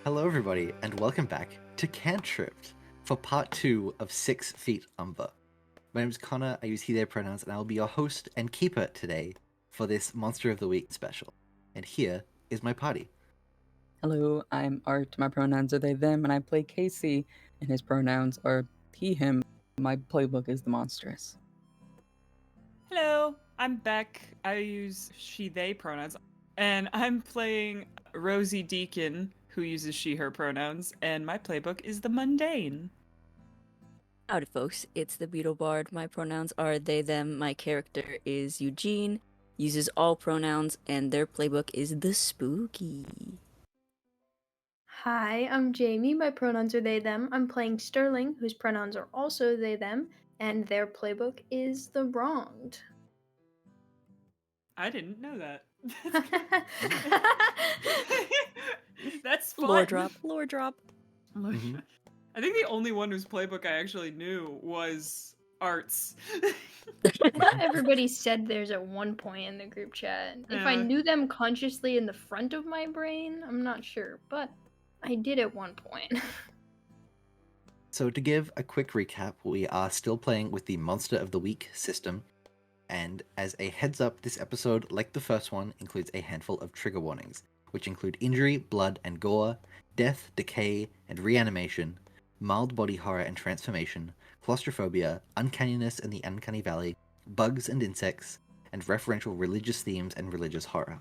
Hello, everybody, and welcome back to Cantripped for part 2 of 6 Feet Umber. My name is Connor, I use he, their pronouns, and I will be your host and keeper today for this Monster of the Week special. And here is my party. Hello, I'm Art. My pronouns are they, them, and I play Kasey, and his pronouns are he, him. My playbook is the monstrous. Hello, I'm Beck. I use she, they pronouns. And I'm playing Rosie Deacon, who uses she, her pronouns. And my playbook is the mundane. Howdy folks, it's the Beetle Bard. My pronouns are they, them. My character is Eugene, uses all pronouns, and their playbook is the spooky. Hi, I'm Jamie. My pronouns are they, them. I'm playing Sterling, whose pronouns are also they, them, and their playbook is the wronged. I didn't know that. That's fun. Lore drop. Mhm. I think the only one whose playbook I actually knew was Art's. Everybody said theirs at one point in the group chat. If I Yeah. knew them consciously in the front of my brain, I'm not sure, but I did at one point. So, to give a quick recap, we are still playing with the Monster of the Week system. And as a heads up, this episode, like the first one, includes a handful of trigger warnings, which include injury, blood and gore, death, decay, and reanimation, mild body horror and transformation, claustrophobia, uncanniness in the uncanny valley, bugs and insects, and referential religious themes and religious horror.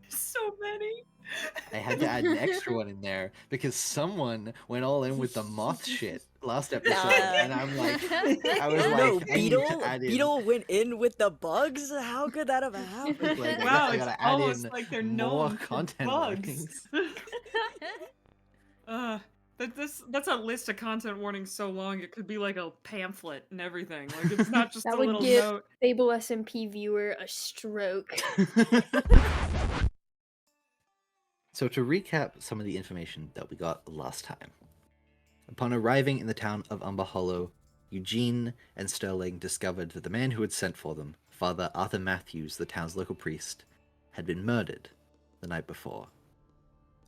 So many. I had to add an extra one in there because someone went all in with the moth shit last episode, and I'm like, I was like, No, I need to add in. Beetle went in with the bugs? How could that have happened? Like, Wow, I it's gotta add almost in like they're more known for content bugs. warnings. That's a list of content warnings so long it could be like a pamphlet and everything. Like it's not just That a would little give note. Fable SMP viewer a stroke. So to recap some of the information that we got last time. Upon arriving in the town of Umber Hollow, Eugene and Sterling discovered that the man who had sent for them, Father Arthur Matthews, the town's local priest, had been murdered the night before.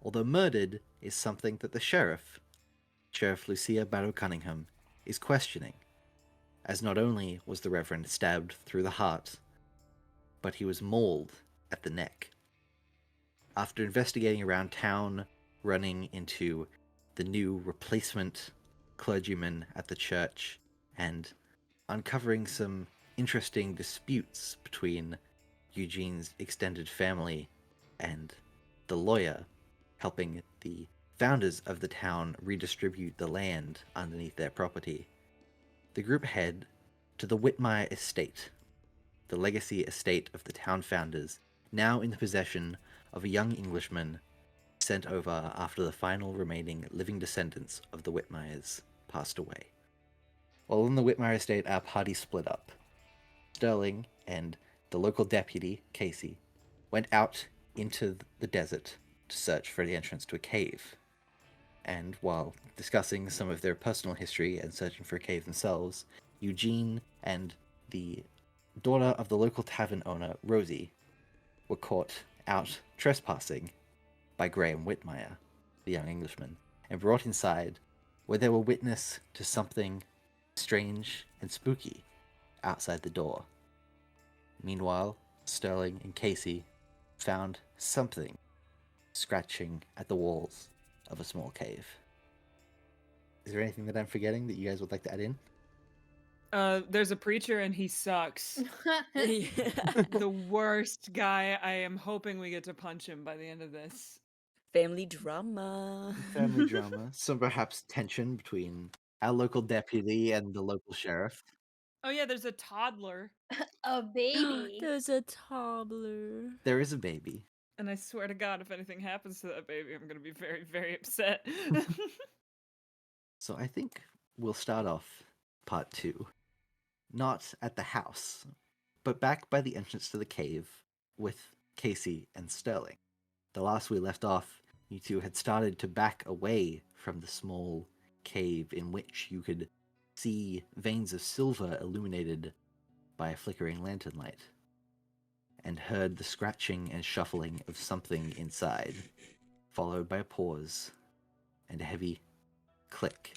Although murdered is something that the Sheriff Lucia Barrow Cunningham, is questioning, as not only was the Reverend stabbed through the heart, but he was mauled at the neck. After investigating around town, running into the new replacement clergyman at the church, and uncovering some interesting disputes between Eugene's extended family and the lawyer, helping the founders of the town redistribute the land underneath their property, the group head to the Whitmire estate, the legacy estate of the town founders, now in the possession of a young Englishman sent over after the final remaining living descendants of the Whitmires passed away. While on the Whitmire estate, our party split up. Sterling and the local deputy, Kasey, went out into the desert to search for the entrance to a cave. And while discussing some of their personal history and searching for a cave themselves, Eugene and the daughter of the local tavern owner, Rosie, were caught out trespassing by Graham Whitmire, the young Englishman, and brought inside, where they were witness to something strange and spooky outside the door. Meanwhile, Sterling and Kasey found something scratching at the walls of a small cave. Is there anything that I'm forgetting that you guys would like to add in? There's a preacher and he sucks. The worst guy. I am hoping we get to punch him by the end of this. Family drama. Family drama. Some perhaps tension between our local deputy and the local sheriff. Oh yeah, there's a toddler. A baby. There's a toddler. There is a baby. And I swear to God, if anything happens to that baby, I'm gonna be very, very upset. So I think we'll start off part 2. Not at the house, but back by the entrance to the cave with Kasey and Sterling. The last we left off, you two had started to back away from the small cave in which you could see veins of silver illuminated by a flickering lantern light, and heard the scratching and shuffling of something inside. followed by a pause and a heavy click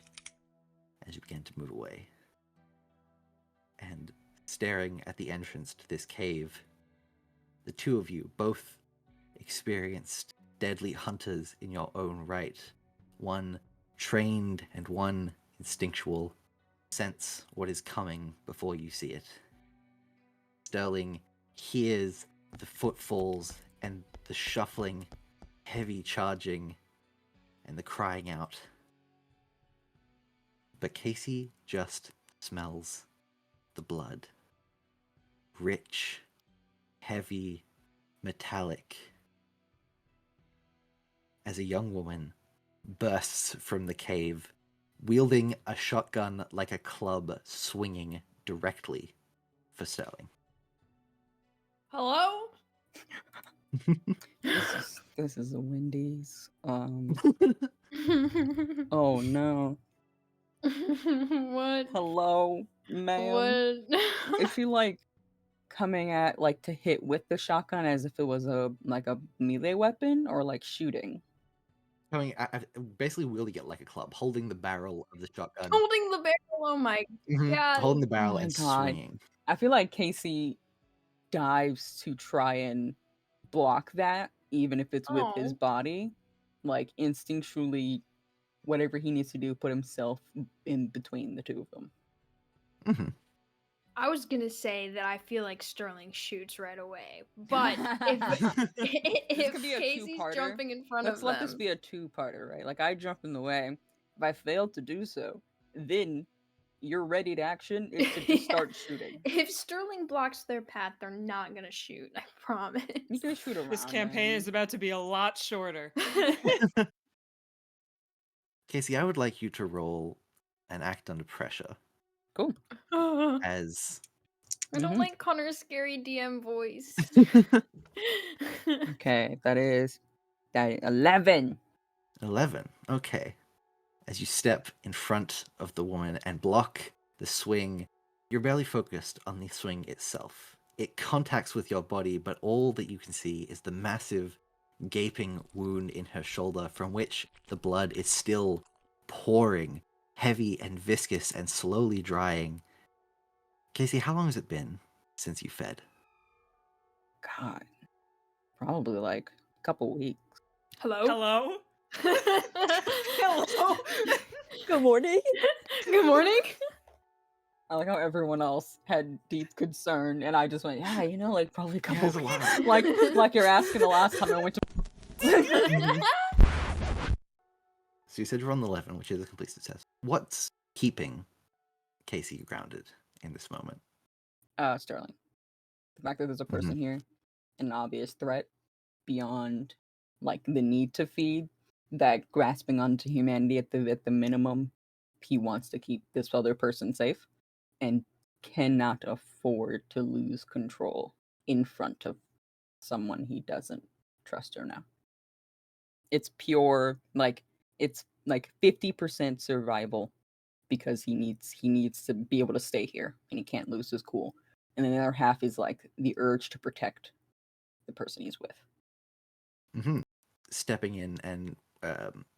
as you begin to move away. And staring at the entrance to this cave, the two of you, both experienced deadly hunters in your own right, one trained and one instinctual, sense what is coming before you see it. Sterling hears the footfalls and the shuffling, heavy charging, and the crying out. But Kasey just smells the blood. Rich, heavy, metallic. As a young woman bursts from the cave, wielding a shotgun like a club, swinging directly for Sterling. Hello? This is a Wendy's. Oh no. What? Hello, ma'am. What? Is she like coming at like to hit with the shotgun as if it was a melee weapon, or like shooting? Basically wielding it like a club, holding the barrel of the shotgun. Holding the barrel, oh my god. Holding the barrel my and God. swinging. I feel like Kasey dives to try and block that, even if it's with his Oh. body. Like instinctually, whatever he needs to do, put himself in between the two of them. Mm-hmm. I was gonna say that I feel like Sterling shoots right away, but if This could be a Casey's two-parter. jumping in front Let's of let them, this be a two-parter, right? Like I jump in the way. If I fail to do so, then your ready to action is to just Yeah. start shooting. If Sterling blocks their path, they're not gonna shoot. I promise. You can shoot around. This campaign is about to be a lot shorter. Kasey, I would like you to roll an act under pressure Cool. as I don't Mhm. like Connor's scary DM voice. Okay, that is 11. 11. Okay. As you step in front of the woman and block the swing, you're barely focused on the swing itself. It contacts with your body, but all that you can see is the massive, gaping wound in her shoulder from which the blood is still pouring, heavy and viscous and slowly drying. Kasey, how long has it been since you fed? God, probably like a couple weeks. Hello? Hello? Hello? Good morning. Good morning? I like how everyone else had deep concern, and I just went, yeah, like probably a couple it's a lot. like you're asking the last time I went to. So you said you're on the 11, which is a complete success. What's keeping Kasey grounded in this moment? Sterling. The fact that there's a person here, an obvious threat beyond like the need to feed, that grasping onto humanity at the minimum, he wants to keep this other person safe and cannot afford to lose control in front of someone he doesn't trust or know. It's pure it's like 50% survival because he needs to be able to stay here and he can't lose his cool. And then the other half is like the urge to protect the person he's with. Mm-hmm. Stepping in and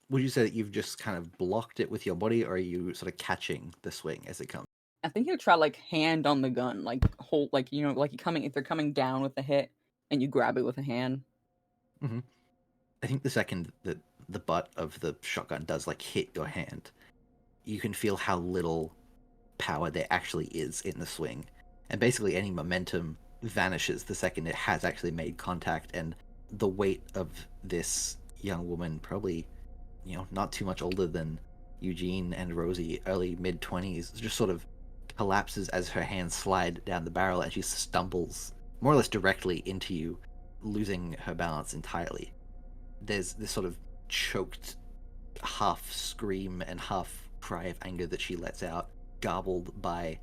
would you say that you've just kind of blocked it with your body, or are you sort of catching the swing as it comes? I think he'll try like hand on the gun, like hold like if they're coming down with a hit and you grab it with a hand. Mm-hmm. I think the second that the butt of the shotgun does like hit your hand, you can feel how little power there actually is in the swing, and basically any momentum vanishes the second it has actually made contact, and the weight of this young woman, probably not too much older than Eugene and Rosie, early mid-20s, just sort of collapses as her hands slide down the barrel and she stumbles more or less directly into you, losing her balance entirely. There's this sort of choked half scream and half cry of anger that she lets out, garbled by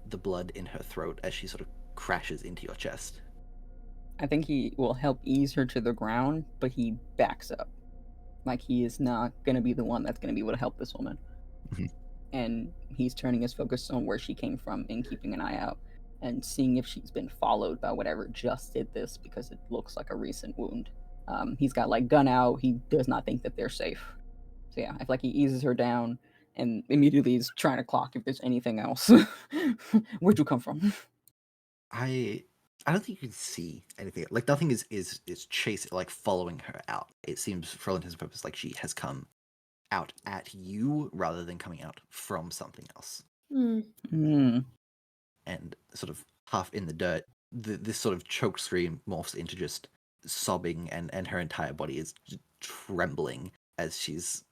the blood in her throat as she sort of crashes into your chest. I think he will help ease her to the ground, but he backs up. Like he is not going to be the one that's going to be able to help this woman. Mm-hmm. And he's turning his focus on where she came from and keeping an eye out and seeing if she's been followed by whatever just did this, because it looks like a recent wound. He's got like gun out. He does not think that they're safe. So yeah, I feel like he eases her down and immediately is trying to clock if there's anything else. Where'd you come from? I don't think you can see anything. Like nothing is chasing, like following her out. It seems, for all intents and purposes, like she has come out at you rather than coming out from something else. Mm. And sort of half in the dirt, this sort of choke scream morphs into just sobbing, and her entire body is trembling as she's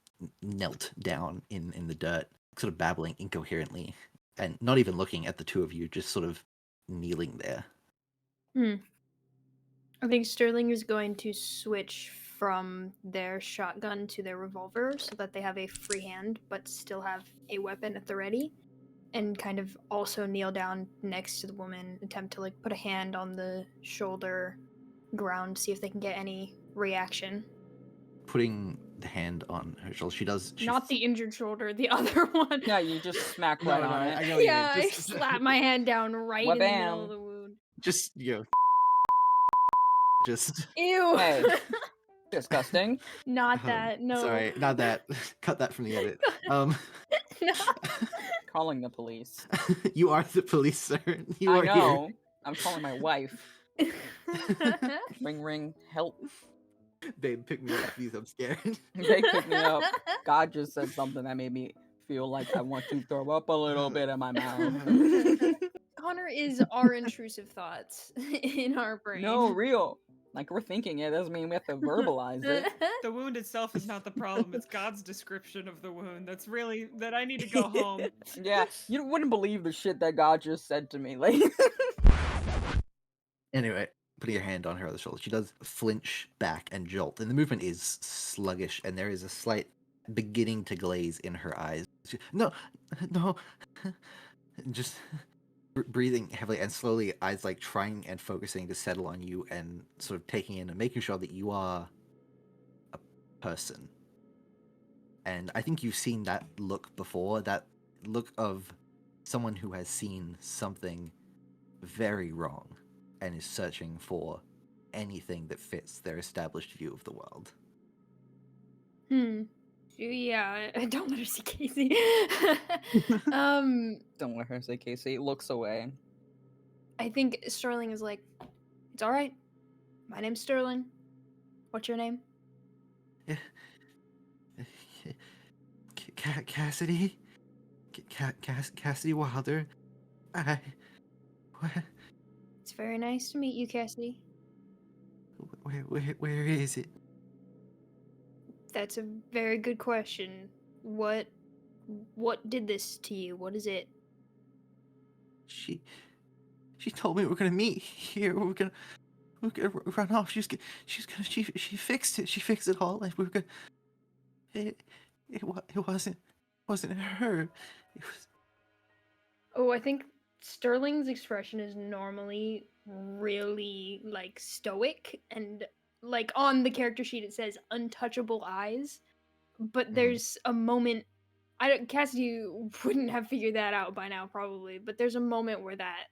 knelt down in the dirt, sort of babbling incoherently, and not even looking at the two of you, just sort of kneeling there. I think Sterling is going to switch from their shotgun to their revolver so that they have a free hand but still have a weapon at the ready, and kind of also kneel down next to the woman, attempt to like put a hand on the shoulder ground, see if they can get any reaction. Putting the hand on her shoulder, Not the injured shoulder, the other one. Yeah, you just smack No, right no, on I it. know what you mean. Yeah, I Just slap my hand down right in the middle of Wabam. the wound. just just Ew. Hey. Disgusting. Not that. No. Sorry, not that. Cut that from the edit. No. Calling the police. You are the police, sir. You I are know. I'm calling my wife. Ring, ring, help. here. Babe, pick me up, please. I'm scared. They picked me up. God just said something that made me feel like I want to throw up a little bit in my mouth. Connor is our intrusive thoughts in our brain. No, real. Like, we're thinking it doesn't mean we have to verbalize it. The wound itself is not the problem. It's God's description of the wound. That's really that I need to go home. Yeah, you wouldn't believe the shit that God just said to me. Like, Anyway, putting your hand on her other shoulder, she does flinch back and jolt, and the movement is sluggish, and there is a slight beginning to glaze in her eyes. No, just breathing heavily and slowly, eyes like trying and focusing to settle on you and sort of taking in and making sure that you are a person. And I think you've seen that look before, that look of someone who has seen something very wrong and is searching for anything that fits their established view of the world. Yeah, I don't let her see Kasey. don't let her say Kasey. Looks away. I think Sterling is like, it's all right. My name's Sterling. What's your name? Cassidy? Cassidy Wilder? What? It's very nice to meet you, Cassidy. Where is it? That's a very good question. What did this to you? What is it? She told me we're gonna meet here. We're gonna run off. She fixed it. She fixed it all, and we were gonna. It wasn't her. It was. Oh, I think Sterling's expression is normally really like stoic, and like on the character sheet it says untouchable eyes, but there's a moment. Cassidy wouldn't have figured that out by now probably, but there's a moment where that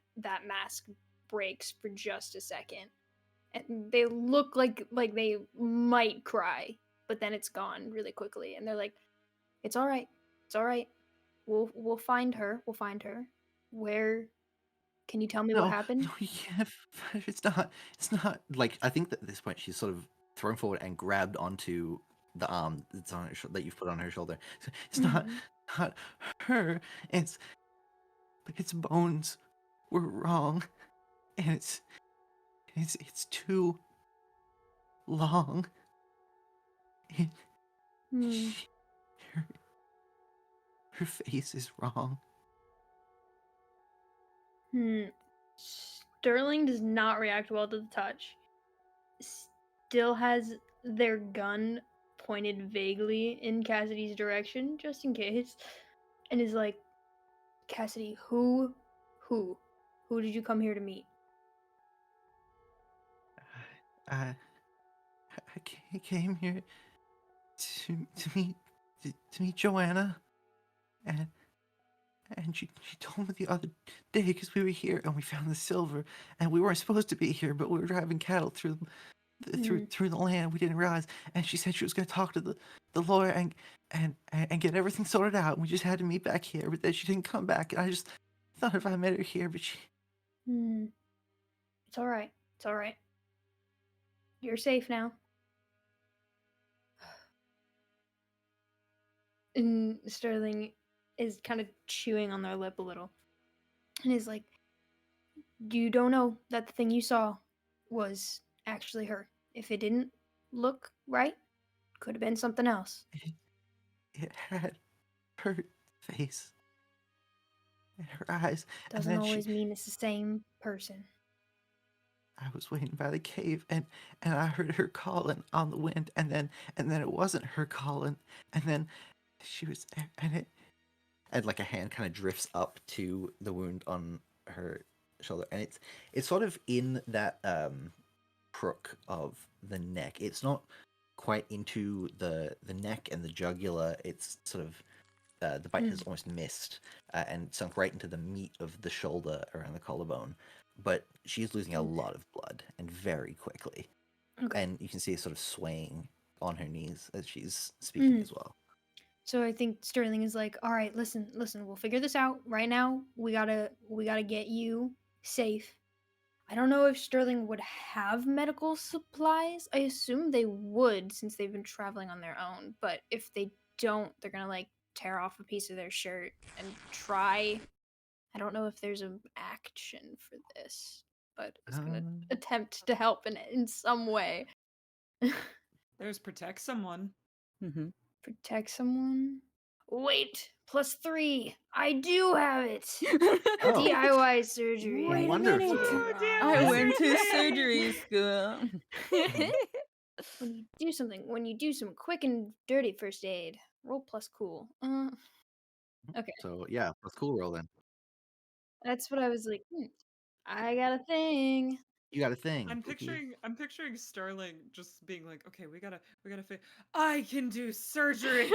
mask breaks for just a second, and they look like they might cry, but then it's gone really quickly, and they're like, "It's all right. It's all right. We'll find her. We'll find her. Where? Can you tell me what happened?" No, yeah, it's not. It's not like I think that at this point she's sort of thrown forward and grabbed onto the arm that's on her that you've put on her shoulder. So it's not her. Its bones were wrong, and it's too long. Her face is wrong. Sterling does not react well to the touch. Still has their gun pointed vaguely in Cassidy's direction, just in case, and is like, "Cassidy, who did you come here to meet?" I came here to meet Joanna, and she told me the other day because we were here and we found the silver, and we weren't supposed to be here, but we were driving cattle through through the land. We didn't realize, and she said she was going to talk to the lawyer and get everything sorted out. We just had to meet back here, but then she didn't come back. And I just thought if I met her here, but she. It's all right. It's all right. You're safe now. And Sterling is kind of chewing on their lip a little, and is like, "You don't know that the thing you saw was actually her. If it didn't look right, could have been something else." It had her face and her eyes, and Doesn't then always mean it's the same person. I was waiting by the cave, and I heard her calling on the wind, and then it wasn't her calling, and then she was and like a hand kind of drifts up to the wound on her shoulder, and it's sort of in that crook of the neck. It's not quite into the neck and the jugular. It's sort of the bite has almost missed and sunk right into the meat of the shoulder around the collarbone. But she's losing a lot of blood, and very quickly. Okay. And you can see her sort of swaying on her knees as she's speaking as well. So I think Sterling is like, "All right, listen, we'll figure this out. Right now, we gotta get you safe." I don't know if Sterling would have medical supplies. I assume they would, since they've been traveling on their own. But if they don't, they're gonna like tear off a piece of their shirt and try. I don't know if there's an action for this, but it's gonna attempt to help in some way. There's protect someone. Protect someone. Wait, +3. I do have it. Oh. DIY surgery. Wait a Wonderful. minute. Oh, I went to surgery school. When you do some quick and dirty first aid, roll plus cool. Okay, So yeah, that's cool roll then. that's what I was like. I got a thing. You got a thing. I'm Pookie. picturing Sterling just being like, okay, we gotta I can do surgery.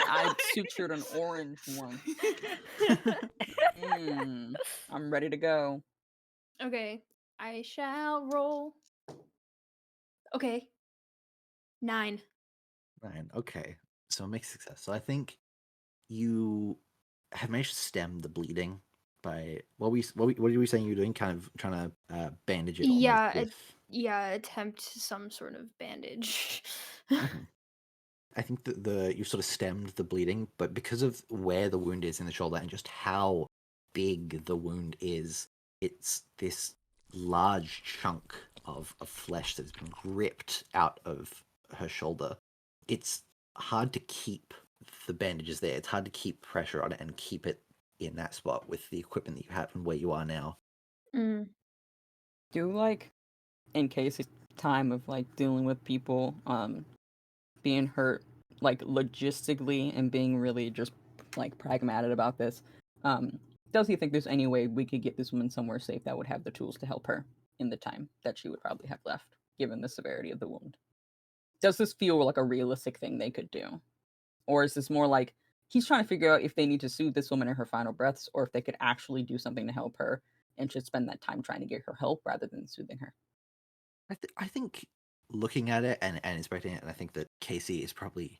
I sutured an orange one. I'm ready to go. Okay, I shall roll. Okay, 9. 9. Okay. So mixed success. So I think you have managed to stem the bleeding by what were you saying you were doing? Kind of trying to bandage it. Yeah, almost with... attempt some sort of bandage. I think that you sort of stemmed the bleeding, but because of where the wound is in the shoulder and just how big the wound is, it's this large chunk of flesh that's been ripped out of her shoulder. It's hard to keep the bandages there. It's hard to keep pressure on it and keep it in that spot with the equipment that you have and where you are now. Do like, in case it's time of like dealing with people being hurt, like logistically and being really just like pragmatic about this, does he think there's any way we could get this woman somewhere safe that would have the tools to help her in the time that she would probably have left, given the severity of the wound? Does this feel like a realistic thing they could do? Or is this more like he's trying to figure out if they need to soothe this woman in her final breaths, or if they could actually do something to help her and should spend that time trying to get her help rather than soothing her? I think looking at it and inspecting it, and I think that Kasey is probably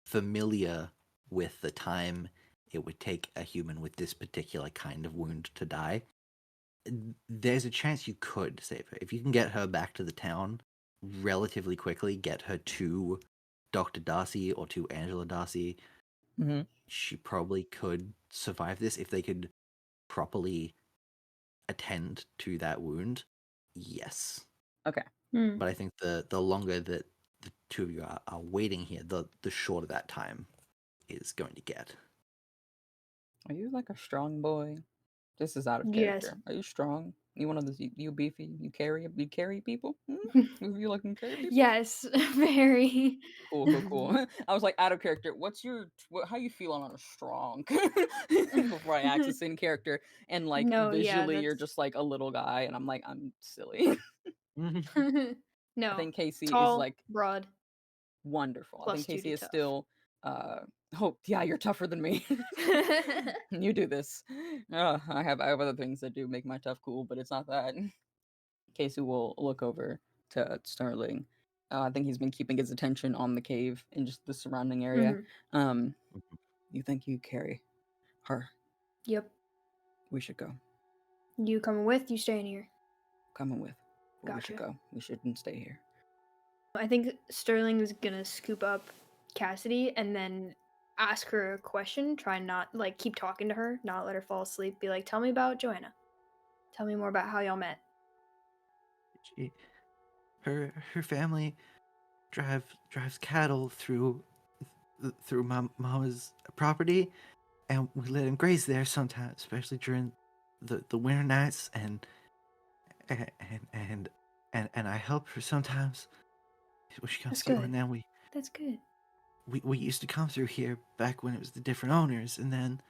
familiar with the time it would take a human with this particular kind of wound to die. There's a chance you could save her. If you can get her back to the town relatively quickly, get her to Dr. Darcy or to Angela Darcy, she probably could survive this if they could properly attend to that wound. Yes. Okay. But I think the longer that the two of you are waiting here, the shorter that time is going to get. Are you like a strong boy? This is out of Yes. character. Are you strong? You one of those? You beefy? You carry people? You like can carry people? Yes, very. Cool. I was like out of character. How you feeling on a strong? Before I act this in character, and like No, visually, you're that's- just like a little guy, and I'm like I'm silly. No, I think Kasey tall, is like broad. wonderful. I plus think 2 to Kasey is tough. still. Oh yeah, you're tougher than me. You do this. I have other things that do make my tough cool, but it's not that. Kasey will look over to Sterling. I think he's been keeping his attention on the cave and just the surrounding area. You think you carry her? Yep. We should go. You coming with? You staying here? Coming with. We should Gotcha. go. We shouldn't stay here. I think Sterling is gonna scoop up Cassidy and then ask her a question. Try not like keep talking to her, not let her fall asleep. Be like, tell me about Joanna. Tell me more about how y'all met. Her family drives cattle through my mama's property, and we let him graze there sometimes, especially during the winter nights, and I help her sometimes when she comes That's through. good. And then That's good. we used to come through here back when it was the different owners, and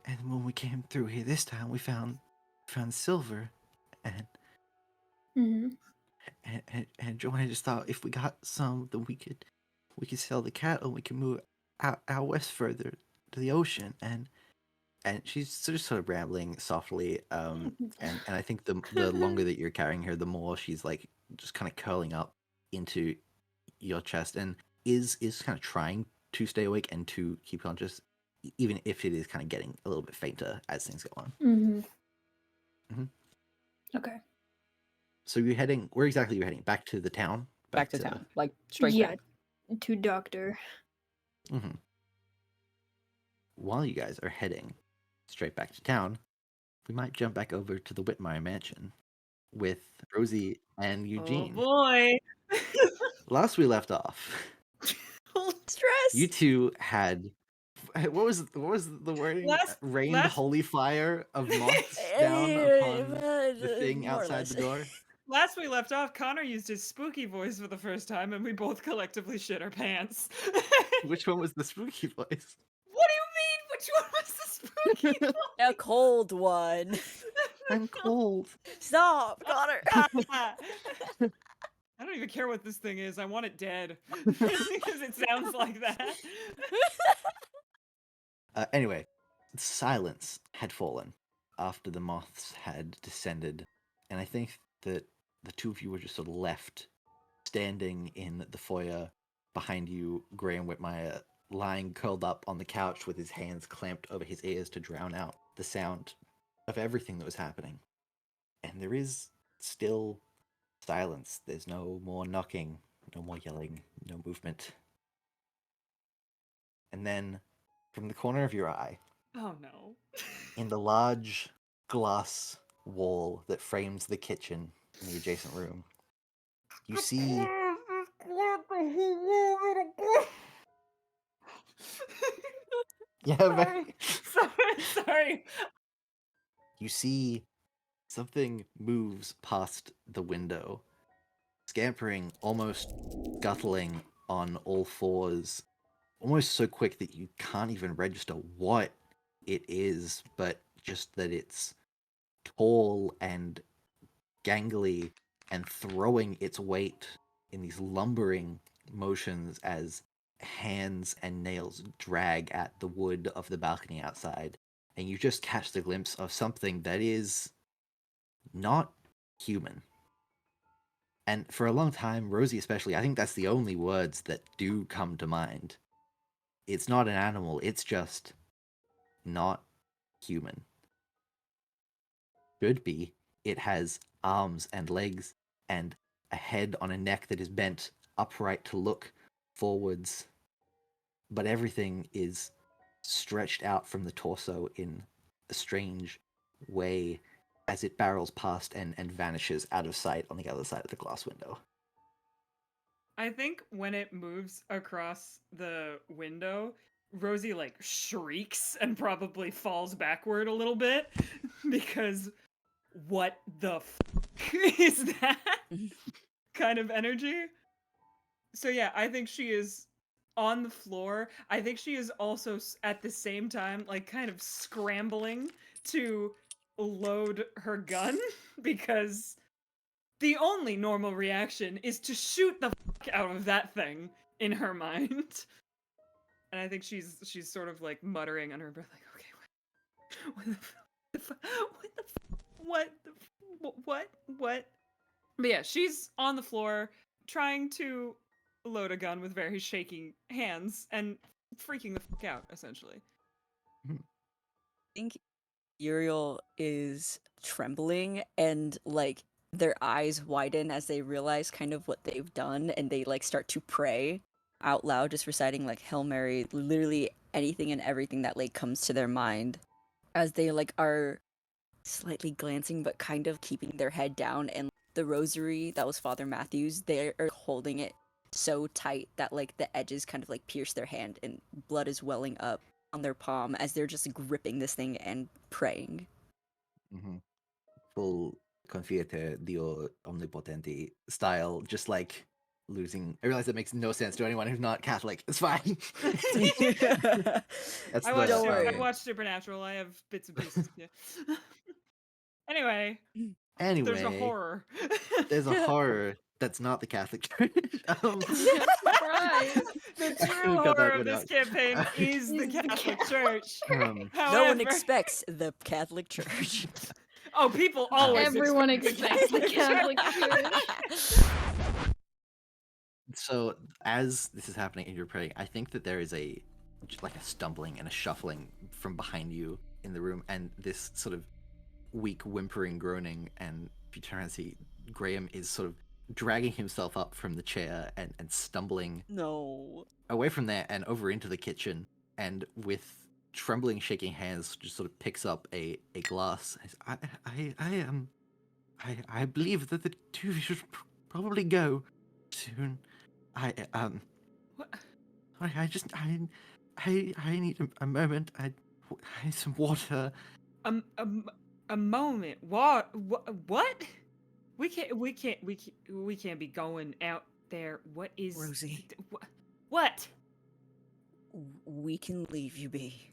when we came through here this time, we found silver, and Mm-hmm. and Joanna just thought if we got some, then we could sell the cattle. We can move out west further to the ocean, and she's sort of rambling softly. And I think the longer that you're carrying her, the more she's like just kind of curling up into your chest, and is kind of trying to stay awake and to keep conscious, even if it is kind of getting a little bit fainter as things go on. Mm-hmm. Okay. So you're heading. Where exactly are you heading? Back to the town. Back to town. Like straight Yeah. back. To doctor. Mm-hmm. While you guys are heading straight back to town, we might jump back over to the Whitmire mansion with Rosie and Eugene. Oh boy. Last we left off, Stress. you two had what was the wording? Rained holy fire of moths down upon the thing more or outside less. the door. Last we left off, Connor used his spooky voice for the first time, and we both collectively shit our pants. Which one was the spooky voice? What do you mean? Which one was the spooky voice? A cold one. I'm cold. Stop, Connor. I don't even care what this thing is. I want it dead because it sounds like that. Anyway, silence had fallen after the moths had descended, and I think that the two of you were just sort of left standing in the foyer behind you, Graham Whitmire lying curled up on the couch with his hands clamped over his ears to drown out the sound of everything that was happening. And there is still silence. There's no more knocking, no more yelling, no movement. And then, from the corner of your eye, Oh no. in the large glass wall that frames the kitchen in the adjacent room, you see Sorry. you see something moves past the window, scampering, almost scuttling on all fours, almost so quick that you can't even register what it is, but just that it's tall and gangly and throwing its weight in these lumbering motions as hands and nails drag at the wood of the balcony outside. And you just catch the glimpse of something that is not human. And for a long time, Rosie especially, I think that's the only words that do come to mind. It's not an animal, it's just not human. Should be. It has arms and legs and a head on a neck that is bent upright to look forwards. But everything is stretched out from the torso in a strange way as it barrels past and vanishes out of sight on the other side of the glass window. I think when it moves across the window, Rosie like shrieks and probably falls backward a little bit because what the is that kind of energy? So yeah, I think she is on the floor. I think she is also at the same time like kind of scrambling to load her gun because the only normal reaction is to shoot the fuck out of that thing in her mind. And I think she's sort of like muttering under her breath, like, okay, what? But yeah, she's on the floor trying to load a gun with very shaking hands and freaking the fuck out, essentially. I think Uriel is trembling and like their eyes widen as they realize kind of what they've done, and they like start to pray out loud, just reciting like Hail Mary, literally anything and everything that like comes to their mind as they like are slightly glancing but kind of keeping their head down. And the rosary that was Father Matthew's, they are holding it so tight that like the edges kind of like pierce their hand and blood is welling up on their palm as they're just gripping this thing and praying. Mm-hmm. Full Confiete Dio Omnipotente style, just like losing. I realize that makes no sense to anyone who's not Catholic. It's fine. That's I watched Supernatural. I have bits and pieces. Yeah. Anyway, there's a horror. There's a horror that's not the Catholic Church. Surprise! The true Who got that horror of one this out? campaign is the Is the Catholic Catholic Church. Um, No one However- expects the Catholic Church. Oh, people always Everyone expect expects the Catholic Church. So as this is happening and you're praying, I think that there is just like a stumbling and a shuffling from behind you in the room, and this sort of weak whimpering groaning, and if you turn around and see Graham is sort of dragging himself up from the chair and stumbling No. away from there and over into the kitchen, and with trembling, shaking hands just sort of picks up a glass. I believe that the two of you should probably go soon. What? I need a moment. I need some water. A moment. What? What? We can't be going out there. What is Rosie. What? We can leave you be.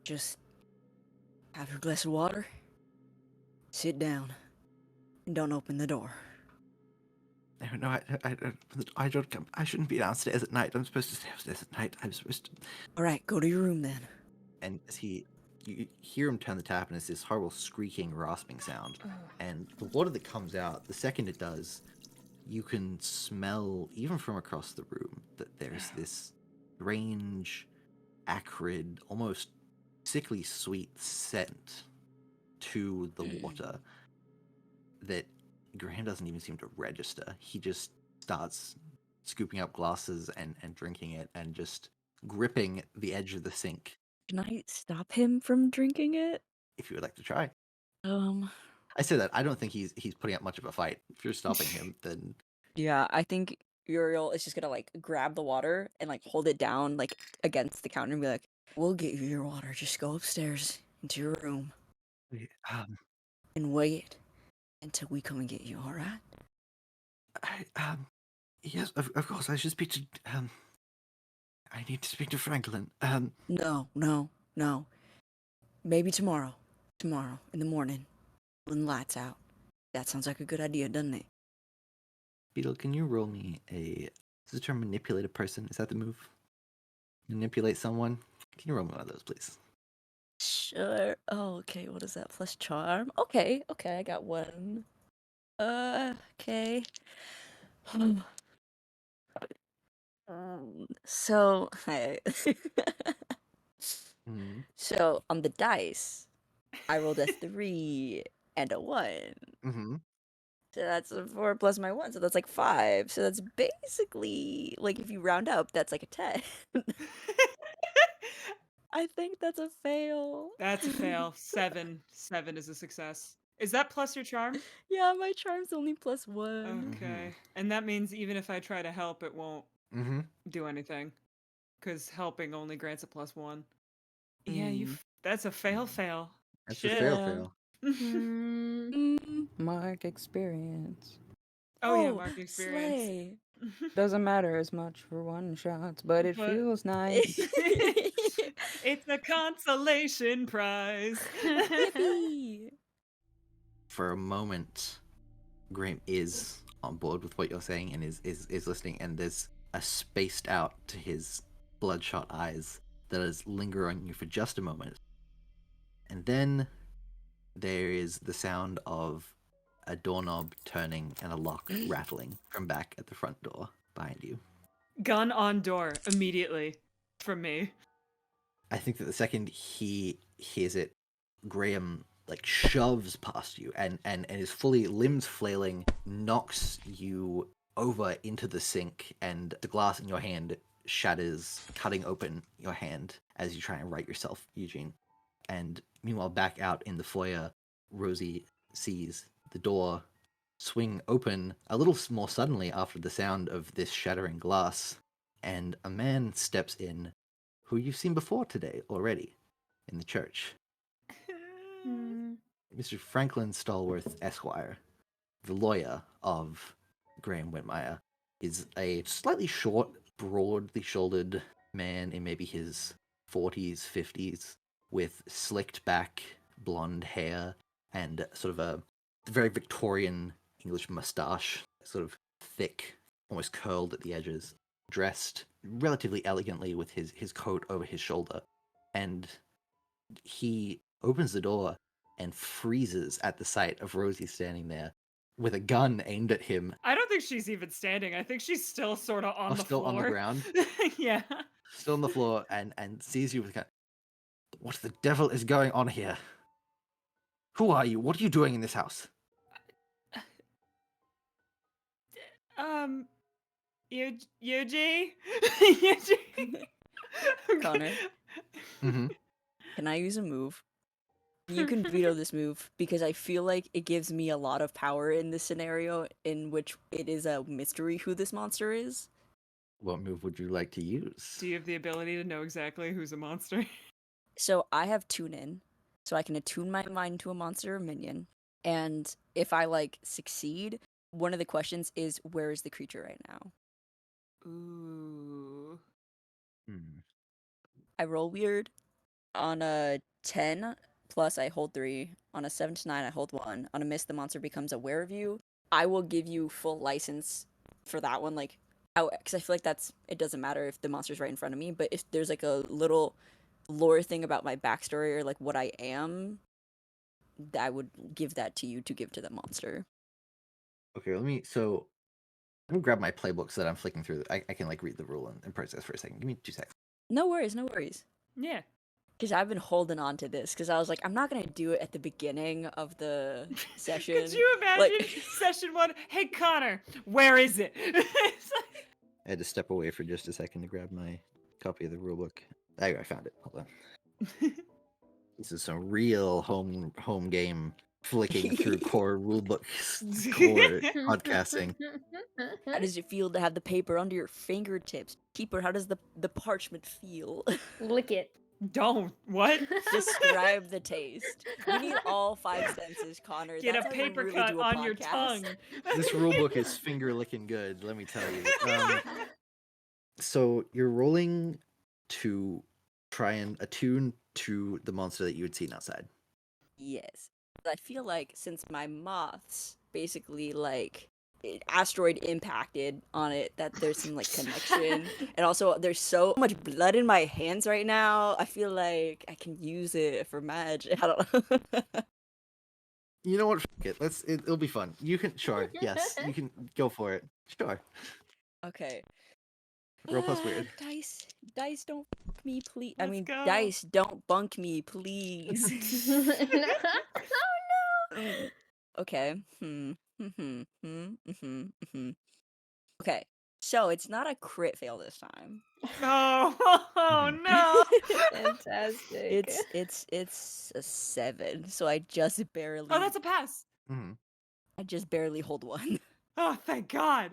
Just have your glass of water, sit down, and don't open the door. No, I don't come. I shouldn't be downstairs at night. I'm supposed to stay upstairs at night. I'm supposed to. All right, go to your room then. And as you hear him turn the tap, and it's this horrible screeching, rasping sound. And the water that comes out, the second it does, you can smell, even from across the room, that there's this strange, acrid, almost sickly sweet scent to the water that Graham doesn't even seem to register. He just starts scooping up glasses and drinking it and just gripping the edge of the sink. Can I stop him from drinking it? If you would like to try. Um, I say that. I don't think he's putting up much of a fight. If you're stopping him, then yeah, I think Uriel is just gonna like grab the water and like hold it down like against the counter and be like, "We'll get you your water. Just go upstairs into your room and wait until we come and get you. All right?" Yes, of course. I should speak to I need to speak to Franklin. No. Maybe tomorrow. Tomorrow in the morning when the lights out. That sounds like a good idea, doesn't it? Beetle, can you roll me is the term manipulate a person? Is that the move? Manipulate someone? Can you roll me one of those, please? Sure. Oh, okay. What is that? Plus charm? Okay, I got one. Okay. So, Mm-hmm. so on the dice, I rolled a 3 and a 1. Mm-hmm. So that's a 4 plus my 1, so that's like 5. So that's basically, like, if you round up, that's like a 10. I think that's a fail. That's a fail. 7 is a success. Is that plus your charm? Yeah, my charm's only plus 1. Okay. And that means even if I try to help, it won't Mm-hmm. do anything. Because helping only grants a plus 1. Mm. Yeah, that's a fail. That's Shit. a fail. Mark experience. Oh yeah, mark experience. Slay. Doesn't matter as much for one shots, but it But- feels nice. It's a consolation prize. Yippee. For a moment, Graham is on board with what you're saying and is listening, and there's a spaced out to his bloodshot eyes that is linger on you for just a moment. And then there is the sound of a doorknob turning and a lock rattling from back at the front door behind you. Gun on door immediately from me. I think that the second he hears it, Graham like shoves past you and is fully limbs flailing, knocks you over into the sink, and the glass in your hand shatters, cutting open your hand as you try and right yourself, Eugene. And meanwhile, back out in the foyer, Rosie sees the door swing open a little more suddenly after the sound of this shattering glass, and a man steps in who you've seen before today already in the church. Mr. Franklin Stallworth, Esquire, the lawyer of Graham Whitmire, is a slightly short, broadly shouldered man in maybe his 40s, 50s, with slicked back blonde hair and sort of a very Victorian English mustache, sort of thick, almost curled at the edges, dressed relatively elegantly with his coat over his shoulder. And he opens the door and freezes at the sight of Rosie standing there with a gun aimed at him. I don't think she's even standing. I think she's still sort of on the Still floor. on the ground? Yeah. Still on the floor, and sees you with a gun. What the devil is going on here? Who are you? What are you doing in this house? Eugene? Eugene? Connor, Mm-hmm. can I use a move? You can veto this move because I feel like it gives me a lot of power in this scenario in which it is a mystery who this monster is. What move would you like to use? Do you have the ability to know exactly who's a monster? So I have tune in, so I can attune my mind to a monster or minion. And if I succeed, one of the questions is, where is the creature right now? Ooh. I roll weird. On a 10 plus, I hold 3. On a 7 to 9, I hold 1. On a miss, the monster becomes aware of you. I will give you full license for that one, because I feel like it doesn't matter if the monster's right in front of me, but if there's a little lore thing about my backstory or what I am, I would give that to you to give to the monster. Okay, let me grab my playbook so that I'm flicking through. I can read the rule and process for a second. Give me 2 seconds. No worries. Yeah. Because I've been holding on to this, because I was like, I'm not going to do it at the beginning of the session. Could you imagine session 1? Hey, Connor, where is it? I had to step away for just a second to grab my copy of the rulebook. I found it. Hold on. This is some real home game flicking through core rulebook core podcasting. How does it feel to have the paper under your fingertips? Keeper, how does the parchment feel? Lick it. Don't. What? Describe the taste. We need all 5 senses, Connor. Get That's a how you paper really cut do a on your podcast. tongue. This rulebook is finger licking good, let me tell you. So you're rolling to try and attune to the monster that you had seen outside. Yes. I feel like since my moths basically asteroid impacted on it, that there's some connection. And also there's so much blood in my hands right now. I feel like I can use it for magic. I don't know. You know what? F- it. It'll be fun. You can yes, you can go for it. Sure. Okay. Roll plus weird. Dice don't bunk me, please. Let's go. Dice don't bunk me, please. Oh no! Okay. Okay. So it's not a crit fail this time. Oh no! Fantastic. It's a 7. So I just barely. Oh, that's a pass. Mm-hmm. I just barely hold 1. Oh, thank God.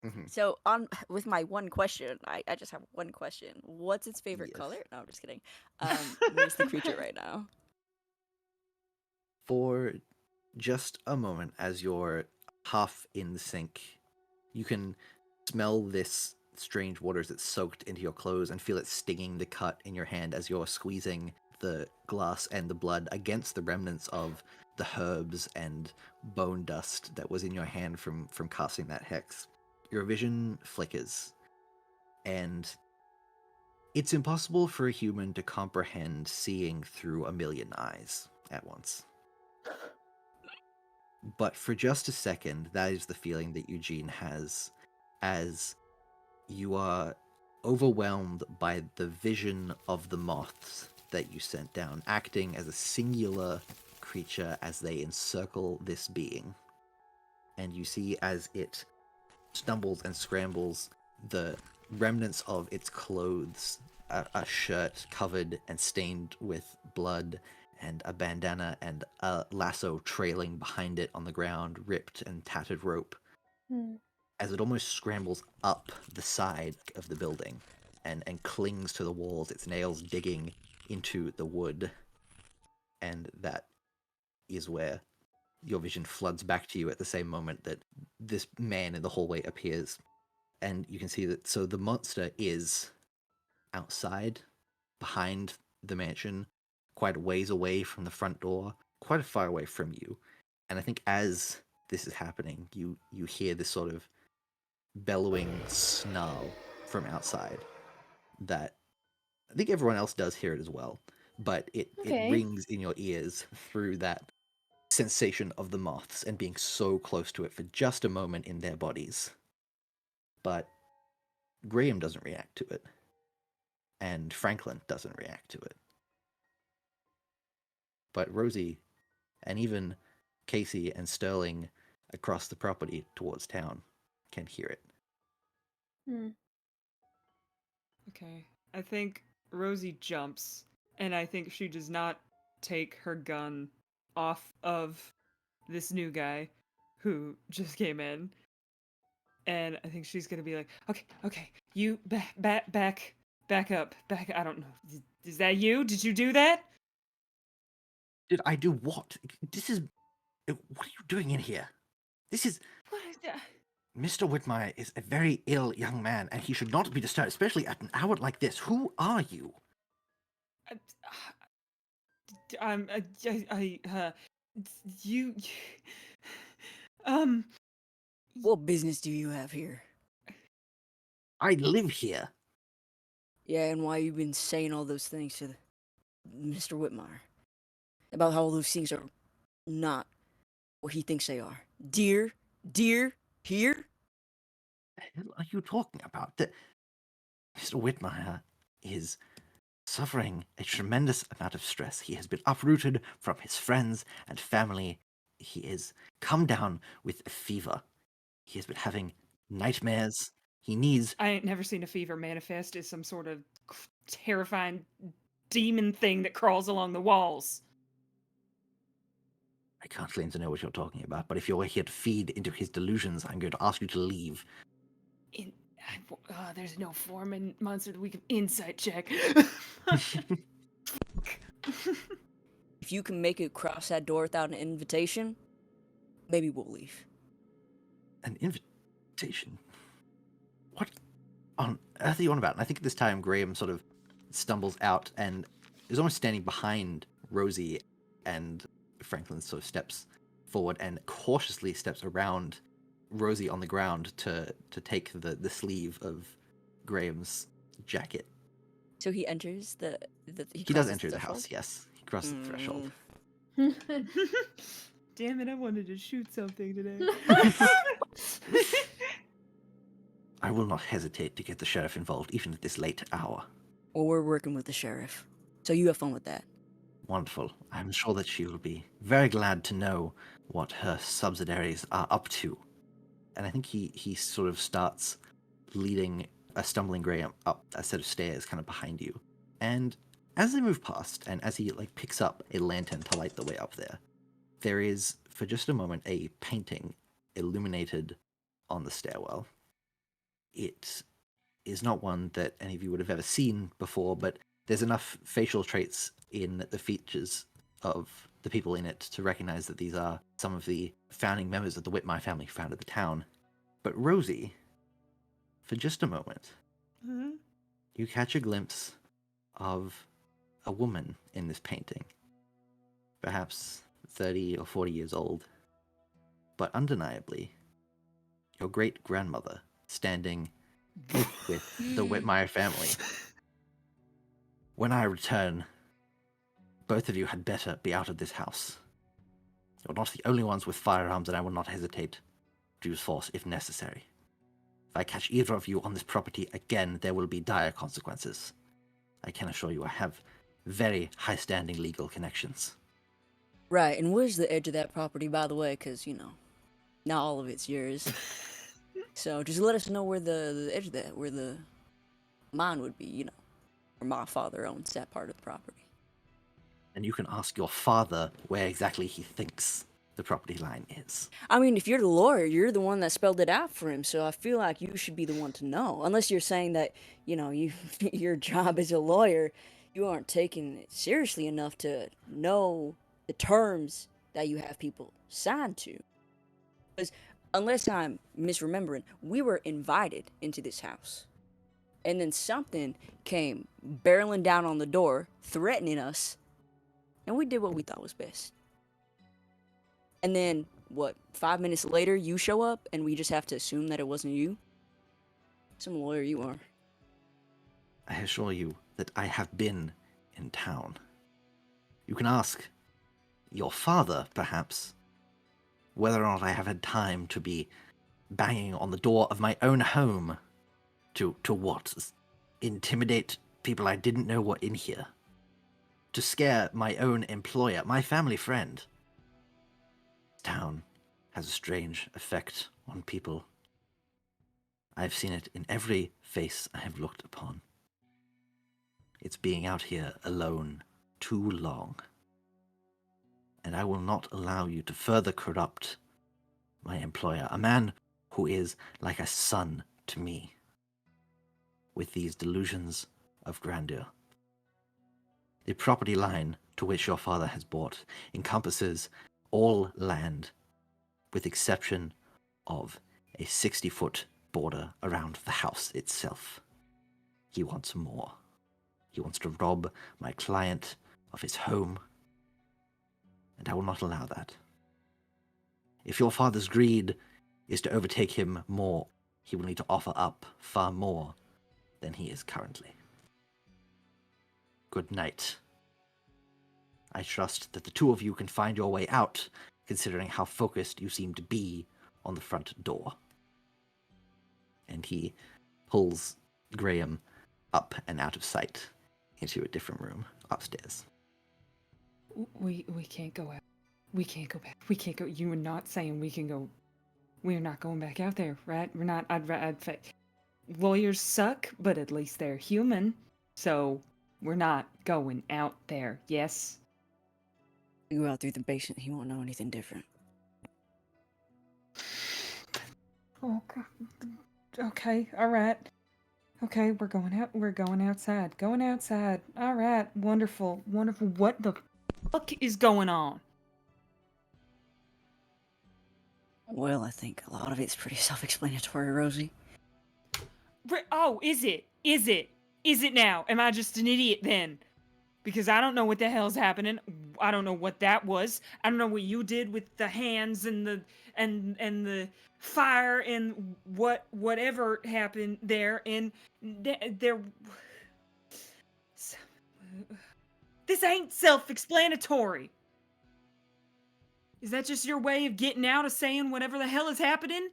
Mm-hmm. So with my one question, I just have one question. What's its favorite Yes. color? No, I'm just kidding. Where's the creature right now? For just a moment, as you're half in the sink, you can smell this strange waters that's soaked into your clothes and feel it stinging the cut in your hand as you're squeezing the glass and the blood against the remnants of the herbs and bone dust that was in your hand from casting that hex. Your vision flickers, and it's impossible for a human to comprehend seeing through a million eyes at once. But for just a second, that is the feeling that Eugene has as you are overwhelmed by the vision of the moths that you sent down, acting as a singular creature as they encircle this being. And you see as it stumbles and scrambles, the remnants of its clothes, a shirt covered and stained with blood, and a bandana and a lasso trailing behind it on the ground, ripped and tattered rope, as it almost scrambles up the side of the building and clings to the walls, its nails digging into the wood. And that is where your vision floods back to you at the same moment that this man in the hallway appears. And you can see that, so the monster is outside, behind the mansion, quite a ways away from the front door, quite far away from you. And I think as this is happening, you hear this sort of bellowing snarl from outside that I think everyone else does hear it as well, but it rings in your ears through that sensation of the moths and being so close to it for just a moment in their bodies. But Graham doesn't react to it, and Franklin doesn't react to it. But Rosie, and even Kasey and Sterling across the property towards town, can hear it. Okay. I think Rosie jumps, and I think she does not take her gun off of this new guy who just came in. And I think she's gonna be like, okay, you back up. I don't know. Is that you? Did you do that? Did I do what? What are you doing in here? This is... What is that? Mr. Whitmire is a very ill young man, and he should not be disturbed, especially at an hour like this. Who are you? You, What business do you have here? I live here. Yeah, and why you been saying all those things to Mr. Whitmire? About how all those things are not what he thinks they are. Deer here? The hell are you talking about? Mr. Whitmire is suffering a tremendous amount of stress. He has been uprooted from his friends and family. He is come down with a fever. He has been having nightmares. He needs... I ain't never seen a fever manifest as some sort of terrifying demon thing that crawls along the walls. I can't claim to know what you're talking about, but if you're here to feed into his delusions, I'm going to ask you to leave. There's no form in monster that we can insight check. If you can make it cross that door without an invitation, maybe we'll leave. An invitation? What on earth are you on about? And I think at this time Graham sort of stumbles out and is almost standing behind Rosie, and Franklin sort of steps forward and cautiously steps around Rosie on the ground to take the sleeve of Graham's jacket. So he enters he does enter the house, yes. He crosses the threshold. Damn it, I wanted to shoot something today. I will not hesitate to get the sheriff involved, even at this late hour. Well, we're working with the sheriff, so you have fun with that. Wonderful. I'm sure that she will be very glad to know what her subsidiaries are up to. And I think he sort of starts leading a stumbling Graham up a set of stairs kind of behind you. And as they move past, and as he picks up a lantern to light the way up there, there is, for just a moment, a painting illuminated on the stairwell. It is not one that any of you would have ever seen before, but there's enough facial traits in the features of the people in it to recognize that these are some of the founding members of the Whitmire family who founded the town. But Rosie, for just a moment, you catch a glimpse of a woman in this painting. Perhaps 30 or 40 years old. But undeniably, your great-grandmother standing with the Whitmire family. When I return, both of you had better be out of this house. You're not the only ones with firearms, and I will not hesitate to use force if necessary. If I catch either of you on this property again, there will be dire consequences. I can assure you I have very high-standing legal connections. Right, and where's the edge of that property, by the way? Because, not all of it's yours. So just let us know where the edge of that, where the mine would be, where my father owns that part of the property. And you can ask your father where exactly he thinks the property line is. I mean, if you're the lawyer, you're the one that spelled it out for him, so I feel like you should be the one to know. Unless you're saying that, you your job as a lawyer, you aren't taking it seriously enough to know the terms that you have people signed to. Because unless I'm misremembering, we were invited into this house. And then something came barreling down on the door, threatening us, and we did what we thought was best. And then, 5 minutes later, you show up, and we just have to assume that it wasn't you? Some lawyer you are. I assure you that I have been in town. You can ask your father, perhaps, whether or not I have had time to be banging on the door of my own home to what? Intimidate people I didn't know were in here? To scare my own employer, my family friend? This town has a strange effect on people. I've seen it in every face I have looked upon. It's being out here alone too long. And I will not allow you to further corrupt my employer, a man who is like a son to me, with these delusions of grandeur. The property line to which your father has bought encompasses all land, with exception of a 60-foot border around the house itself. He wants more. He wants to rob my client of his home, and I will not allow that. If your father's greed is to overtake him more, he will need to offer up far more than he is currently. Good night. I trust that the two of you can find your way out, considering how focused you seem to be on the front door. And he pulls Graham up and out of sight into a different room upstairs. We can't go out. We can't go back. We can't go. You were not saying we can go. We're not going back out there, right? We're not. Lawyers suck, but at least they're human. So we're not going out there. Yes. You go out through the basement, he won't know anything different. Oh God. Okay. All right. Okay, we're going out. We're going outside. Going outside. All right. Wonderful. Wonderful. What the fuck is going on? Well, I think a lot of it's pretty self-explanatory, Rosie. Oh, is it? Is it? Is it now? Am I just an idiot then? Because I don't know what the hell's happening. I don't know what that was. I don't know what you did with the hands and the the fire and whatever happened there. And there. This ain't self-explanatory. Is that just your way of getting out of saying whatever the hell is happening?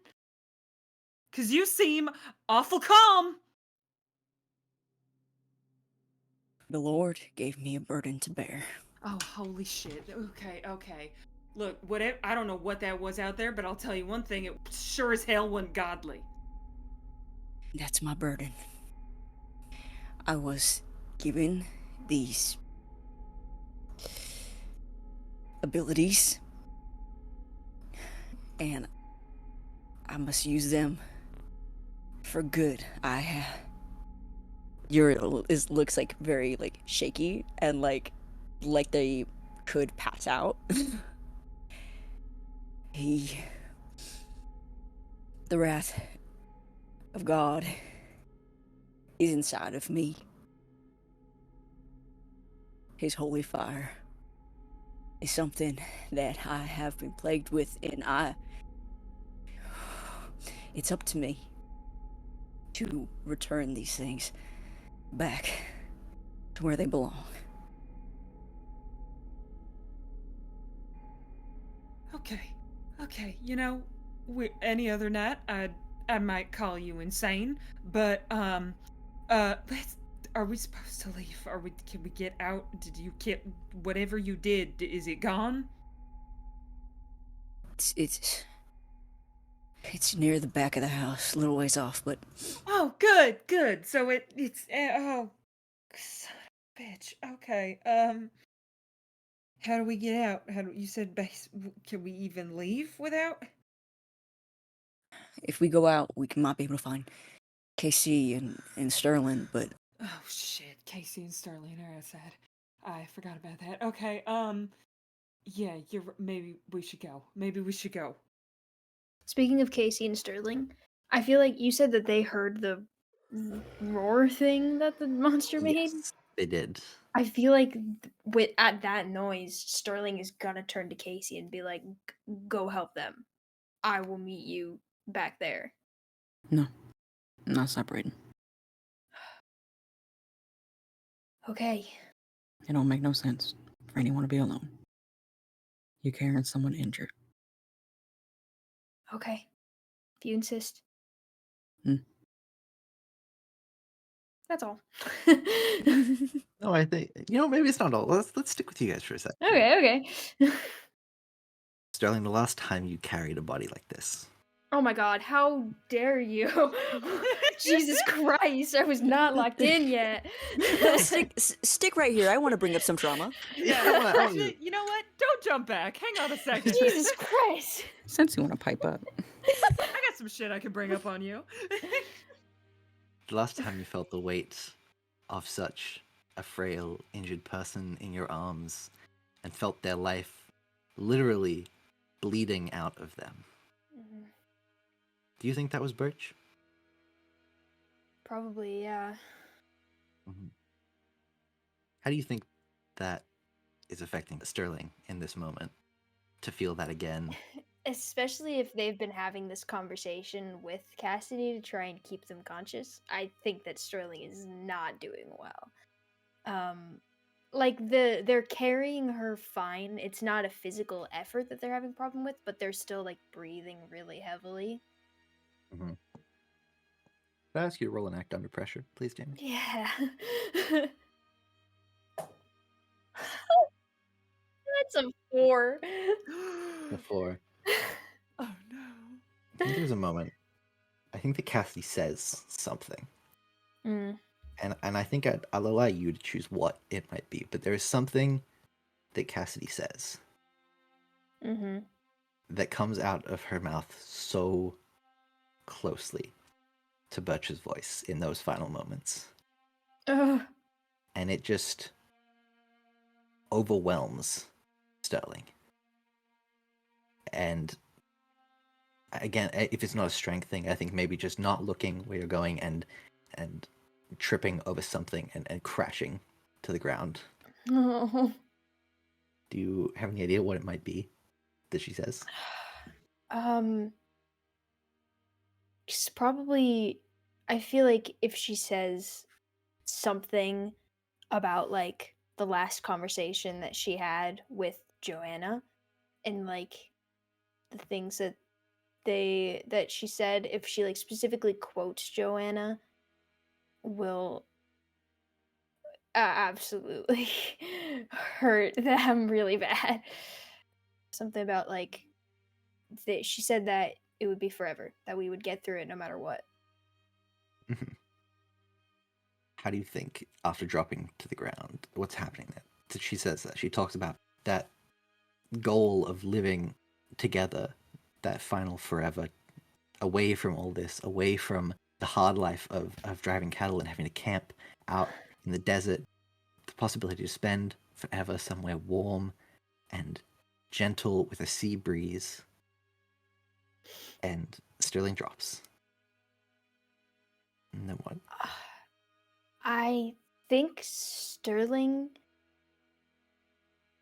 Because you seem awful calm. The Lord gave me a burden to bear. Oh, holy shit. Okay. Look, whatever. I don't know what that was out there, but I'll tell you one thing. It sure as hell wasn't godly. That's my burden. I was given these abilities, and I must use them for good. Uriel looks like very shaky and like they could pass out. The wrath of God is inside of me. His holy fire is something that I have been plagued with, and it's up to me to return these things back to where they belong. Okay. You know, any other night, I might call you insane, but let's. Are we supposed to leave? Can we get out? Did you get whatever you did? Is it gone? It's near the back of the house, a little ways off, but Oh, good. So it's oh, son of a bitch. Okay. How do we get out? You said base? Can we even leave without? if we go out, we might be able to find Kasey and Sterling, but Oh shit, Kasey and Sterling are outside. I forgot about that. Okay. Yeah, maybe we should go. Speaking of Casey and Sterling, I feel like you said that they heard the roar thing that the monster made. Yes, they did. I feel like at that noise, Sterling is gonna turn to Casey and be like, "Go help them. I will meet you back there." no, I'm not separating. Okay. It don't make no sense for anyone to be alone. You're carrying someone injured. Okay. If you insist. That's all. No, I think maybe it's not all. Let's stick with you guys for a second. Okay. Sterling, the last time you carried a body like this. Oh my god, how dare you? Jesus Christ, I was not locked in yet. Stick right here. I want to bring up some trauma. Yeah. Actually, you know what? Don't jump back. Hang on a second. Jesus Christ. Since you want to pipe up. I got some shit I can bring up on you. The last time you felt the weight of such a frail, injured person in your arms and felt their life literally bleeding out of them. Do you think that was Birch? Probably, yeah. Mm-hmm. How do you think that is affecting Sterling in this moment to feel that again? Especially if they've been having this conversation with Cassidy to try and keep them conscious. I think that Sterling is not doing well. Like they're carrying her fine. It's not a physical effort that they're having a problem with, but they're still like breathing really heavily. Mm-hmm. Could I ask you to roll an act under pressure, please, Jamie? Yeah. That's a 4. Before. Oh no. I think there's a moment. I think that Cassidy says something. Mm. And I think I'll allow you to choose what it might be, but there is something that Cassidy says Mm-hmm. that comes out of her mouth so closely to Birch's voice in those final moments. Ugh. And it just overwhelms Sterling. And again, if it's not a strength thing, I think maybe just not looking where you're going and tripping over something and crashing to the ground. Oh. Do you have any idea what it might be that she says? It's probably, I feel like if she says something about like the last conversation that she had with Joanna and like the things that she said, if she like specifically quotes Joanna, will absolutely hurt them really bad. Something about like that she said that it would be forever, that we would get through it no matter what. How do you think, after dropping to the ground, what's happening there? She says that. She talks about that goal of living together, that final forever, away from all this, away from the hard life of driving cattle and having to camp out in the desert, the possibility to spend forever somewhere warm and gentle with a sea breeze. And Sterling drops. And then what? I think Sterling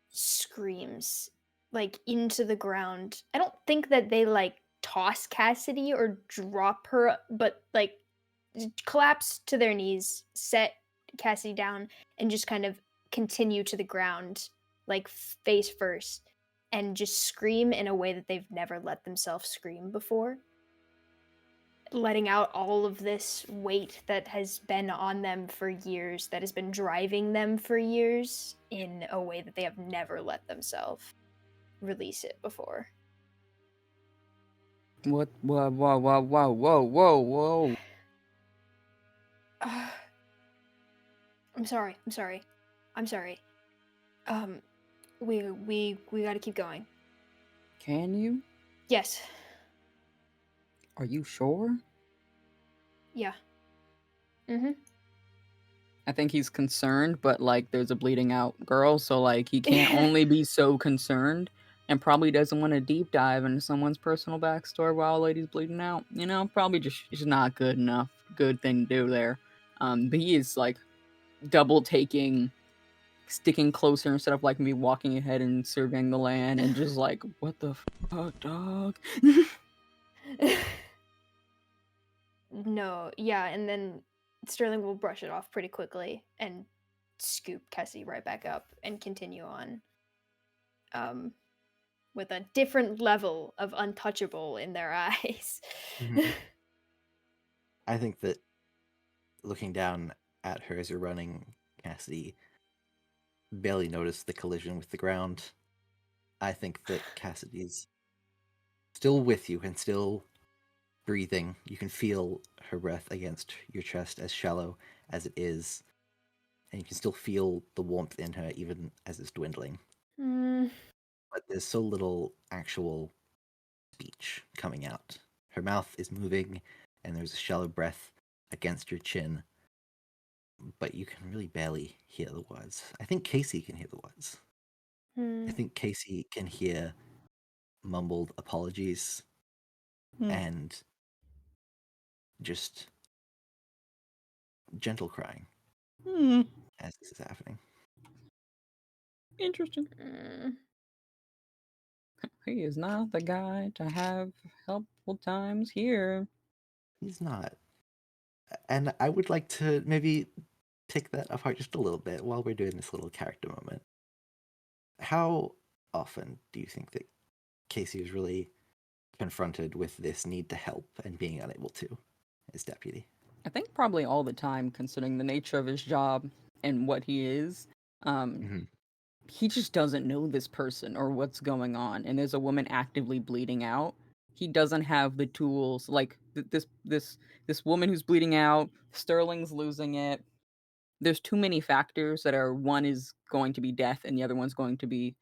screams like into the ground. I don't think that they like toss Cassidy or drop her, but like collapse to their knees, set Cassidy down, and just kind of continue to the ground, like face first. and just scream in a way that they've never let themselves scream before, letting out all of this weight that has been on them for years, that has been driving them for years, in a way that they have never let themselves release it before. What? Whoa, whoa, whoa, whoa, whoa, whoa, whoa. I'm sorry. We gotta keep going. Can you? Yes. Are you sure? Yeah. Mm-hmm. I think he's concerned, but like there's a bleeding out girl, so like he can't only be so concerned, and probably doesn't want to deep dive into someone's personal backstory while a lady's bleeding out. You know, probably just not good enough. Good thing to do there. But he is like double taking, sticking closer instead of like me walking ahead and surveying the land and just like, what the fuck, dog? No, yeah, and then Sterling will brush it off pretty quickly and scoop Kessie right back up and continue on. With a different level of untouchable in their eyes. Mhm. I think that looking down at her as you're running, Cassidy barely noticed the collision with the ground. I think that Cassidy's still with you and still breathing. You can feel her breath against your chest, as shallow as it is, and you can still feel the warmth in her even as it's dwindling. Mm, But there's so little actual speech coming out. Her mouth is moving, and there's a shallow breath against your chin, but you can really barely hear the words. I think Kasey can hear the words. I think Kasey can hear mumbled apologies and just gentle crying as this is happening. Interesting. mm. He is not the guy to have helpful times here. He's not. And I would like to maybe pick that apart just a little bit while we're doing this little character moment. How often do you think that Kasey is really confronted with this need to help and being unable to as deputy? I think probably all the time, considering the nature of his job and what he is. Mm-hmm. He just doesn't know this person or what's going on, and there's a woman actively bleeding out. He doesn't have the tools, like this woman who's bleeding out. Sterling's losing it. There's too many factors that are, one is going to be death, and the other one's going to be,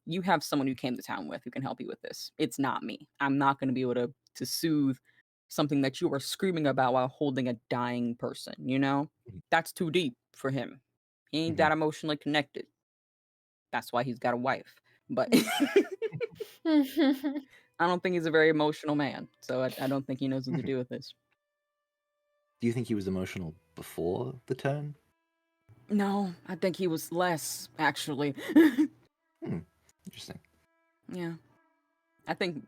you have someone you came to town with who can help you with this. It's not me. I'm not going to be able to soothe something that you are screaming about while holding a dying person, you know? That's too deep for him. He ain't that emotionally connected. That's why he's got a wife. But I don't think he's a very emotional man, so I don't think he knows what to do with this. Do you think he was emotional before the turn? No, I think he was less, actually. Interesting. Yeah. I think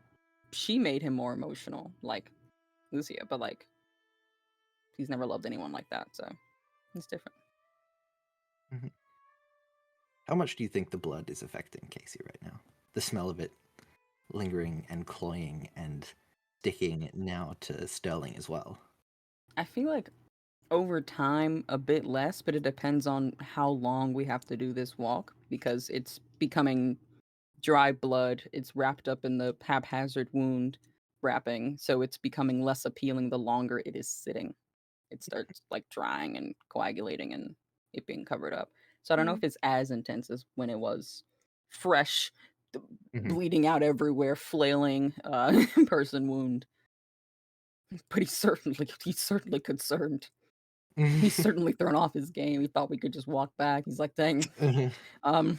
she made him more emotional, like Lucia, but like he's never loved anyone like that, so it's different. Mm-hmm. How much do you think the blood is affecting Kasey right now? The smell of it lingering and cloying and sticking now to Sterling as well. I feel like over time a bit less, but it depends on how long we have to do this walk, because it's becoming dry blood. It's wrapped up in the haphazard wound wrapping, so it's becoming less appealing the longer it is sitting. It starts like drying and coagulating and it being covered up. So I don't know if it's as intense as when it was fresh, bleeding out everywhere, flailing person wound. But he's certainly concerned. He's certainly thrown off his game. He thought we could just walk back. He's like, dang. What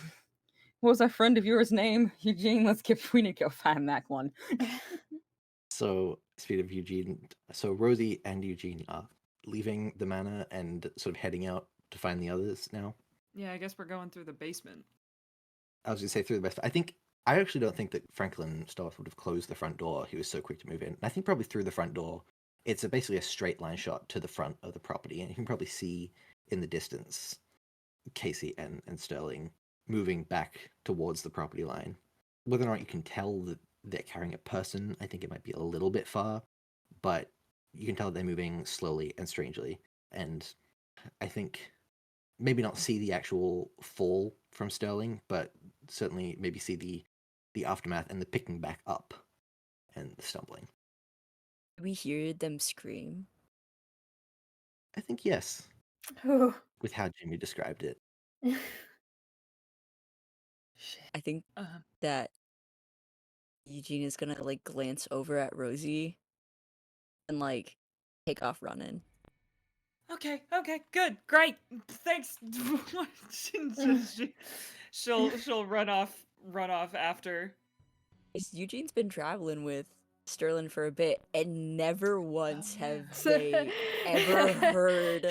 was that friend of yours name? Eugene, we need to go find that one. So, speed of Eugene. So Rosie and Eugene are leaving the manor and sort of heading out to find the others now. Yeah, I guess we're going through the basement. I was going to say through the best. I actually don't think that Franklin Starth would have closed the front door. He was so quick to move in. I think probably through the front door. It's basically a straight line shot to the front of the property, and you can probably see in the distance Kasey and Sterling moving back towards the property line. whether or not you can tell that they're carrying a person, I think it might be a little bit far, but you can tell they're moving slowly and strangely. And I think maybe not see the actual fall from Sterling, but certainly maybe see the aftermath and the picking back up and the stumbling. We hear them scream. I think yes, Ooh. with how Jimmy described it. Shit. I think Uh, that Eugene is gonna like glance over at Rosie and like take off running. okay, good, great, thanks. She'll run off after. Eugene's been traveling with Sterling for a bit, and never once yeah. have they ever heard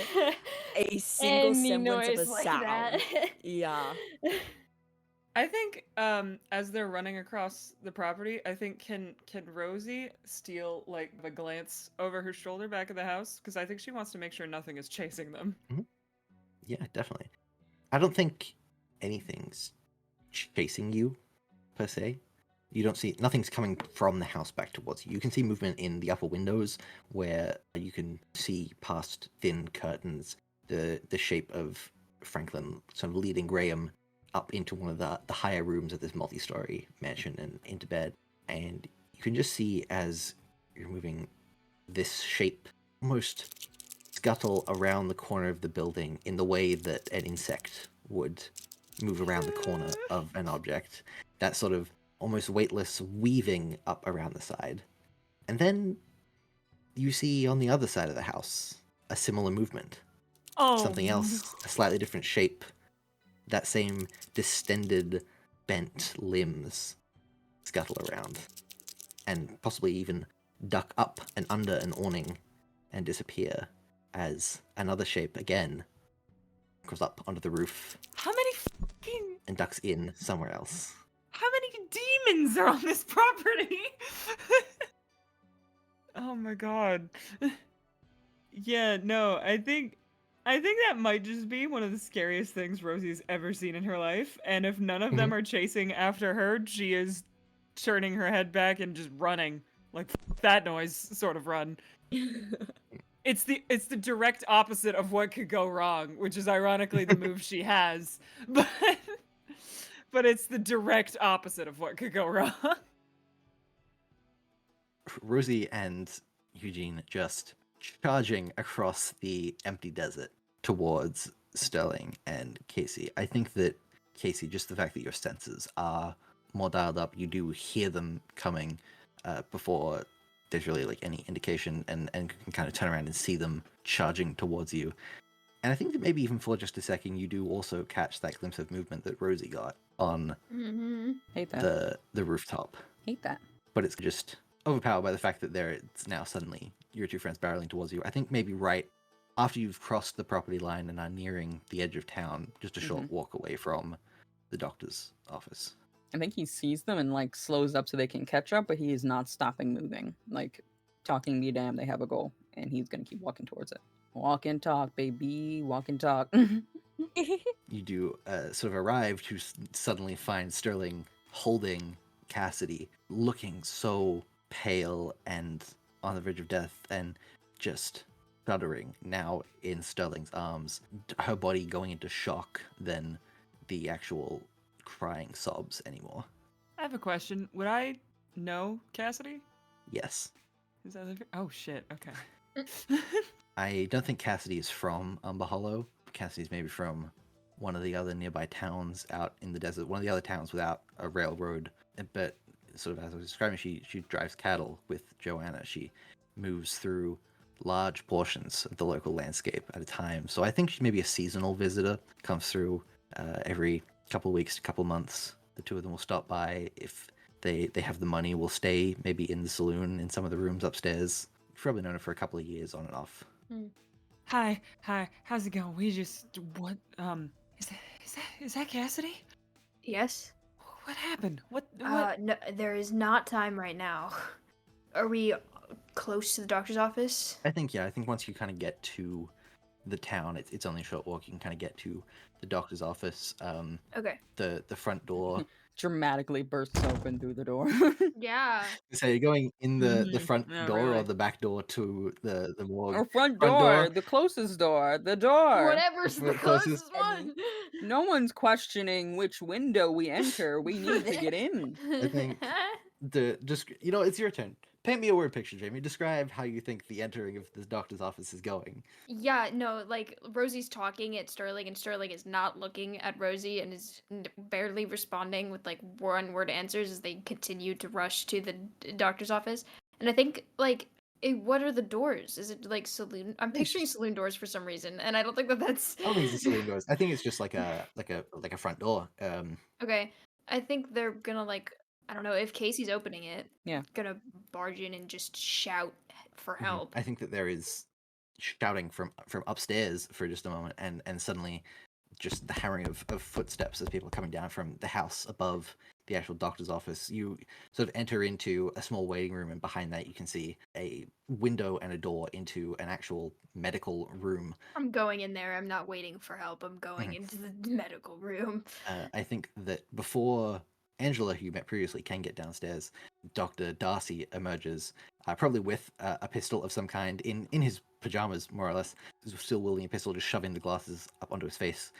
a single Any semblance of a noise like sound. that. Yeah. I think as they're running across the property, I think can Rosie steal like a glance over her shoulder back at the house, because I think she wants to make sure nothing is chasing them. Yeah, definitely. I don't think anything's chasing you, per se. You don't see, nothing's coming from the house back towards you. You can see movement in the upper windows where you can see past thin curtains the shape of Franklin sort of leading Graham up into one of the higher rooms of this multi-story mansion and into bed. And you can just see as you're moving this shape almost scuttle around the corner of the building in the way that an insect would move around the corner of an object. That sort of almost weightless weaving up around the side. And then you see on the other side of the house a similar movement. Oh, Something else, a slightly different shape. That same distended, bent limbs scuttle around. And possibly even duck up and under an awning and disappear as another shape again goes up onto the roof How many fucking and ducks in somewhere else. how many demons are on this property? Oh my god. Yeah, no, I think that might just be one of the scariest things Rosie's ever seen in her life. And if none of them are chasing after her, she is turning her head back and just running. Like that noise sort of run. It's the direct opposite of what could go wrong, which is ironically the move she has. But it's the direct opposite of what could go wrong. Rosie and Eugene just charging across the empty desert towards Sterling and Kasey. I think that Kasey, just the fact that your senses are more dialed up, you do hear them coming before there's really like any indication, and can kind of turn around and see them charging towards you. And I think that maybe even for just a second, you do also catch that glimpse of movement that Rosie got on Hate that. the rooftop. Hate that. But it's just overpowered by the fact that it's now suddenly your two friends barreling towards you. I think maybe right after you've crossed the property line and are nearing the edge of town, just a short walk away from the doctor's office. I think he sees them and like slows up so they can catch up, but he is not stopping moving. Like, talking be damned, they have a goal, and he's gonna keep walking towards it. Walk and talk, baby. Walk and talk. You do sort of arrive to suddenly find Sterling holding Cassidy, looking so pale and on the verge of death, and just shuddering now in Sterling's arms, her body going into shock than the actual crying sobs anymore. I have a question. Would I know Cassidy? Yes. Is that oh shit, okay. I don't think Cassidy is from Umber Hollow. Cassidy's maybe from one of the other nearby towns out in the desert, one of the other towns without a railroad. But sort of as I was describing, she drives cattle with Joanna. She moves through large portions of the local landscape at a time. So I think she's maybe a seasonal visitor, comes through every couple of weeks, couple of months. The two of them will stop by. If they have the money, will stay maybe in the saloon in some of the rooms upstairs. You've probably known her for a couple of years on and off. Hi, how's it going? We just what is that Cassidy? Yes. What happened? What? No, there is not time right now. Are we close to the doctor's office? I think once you kind of get to the town, it's only a short walk. You can kind of get to the doctor's office. Okay. The front door dramatically bursts open through the door. Yeah. So you're going in the Mhm. front Yeah, door or really. the back door to the morgue? Our front Front door, door? the closest door, the door. Whatever's the Closest- closest one. No one's questioning which window we enter. We need to get in. I think it's your turn. Paint me a word picture, Jamie. Describe how you think the entering of the doctor's office is going. Yeah, no, like Rosie's talking at Sterling, and Sterling is not looking at Rosie and is barely responding with like one-word answers as they continue to rush to the doctor's office. And I think like, what are the doors? Is it like saloon? I'm picturing saloon doors for some reason, and I don't think that that's. I don't think it's a saloon doors. I think it's just like a front door. Okay, I think they're gonna like. I don't know if Casey's opening it. Yeah. Gonna barge in and just shout for help. I think that there is shouting from upstairs for just a moment, and suddenly just the hammering of footsteps as people are coming down from the house above the actual doctor's office. You sort of enter into a small waiting room, and behind that you can see a window and a door into an actual medical room. I'm going in there. I'm not waiting for help. I'm going into the medical room. I think that before Angela, who you met previously, can get downstairs, Dr. Darcy emerges, probably with a pistol of some kind in his pajamas, more or less. He's still wielding a pistol, just shoving the glasses up onto his face.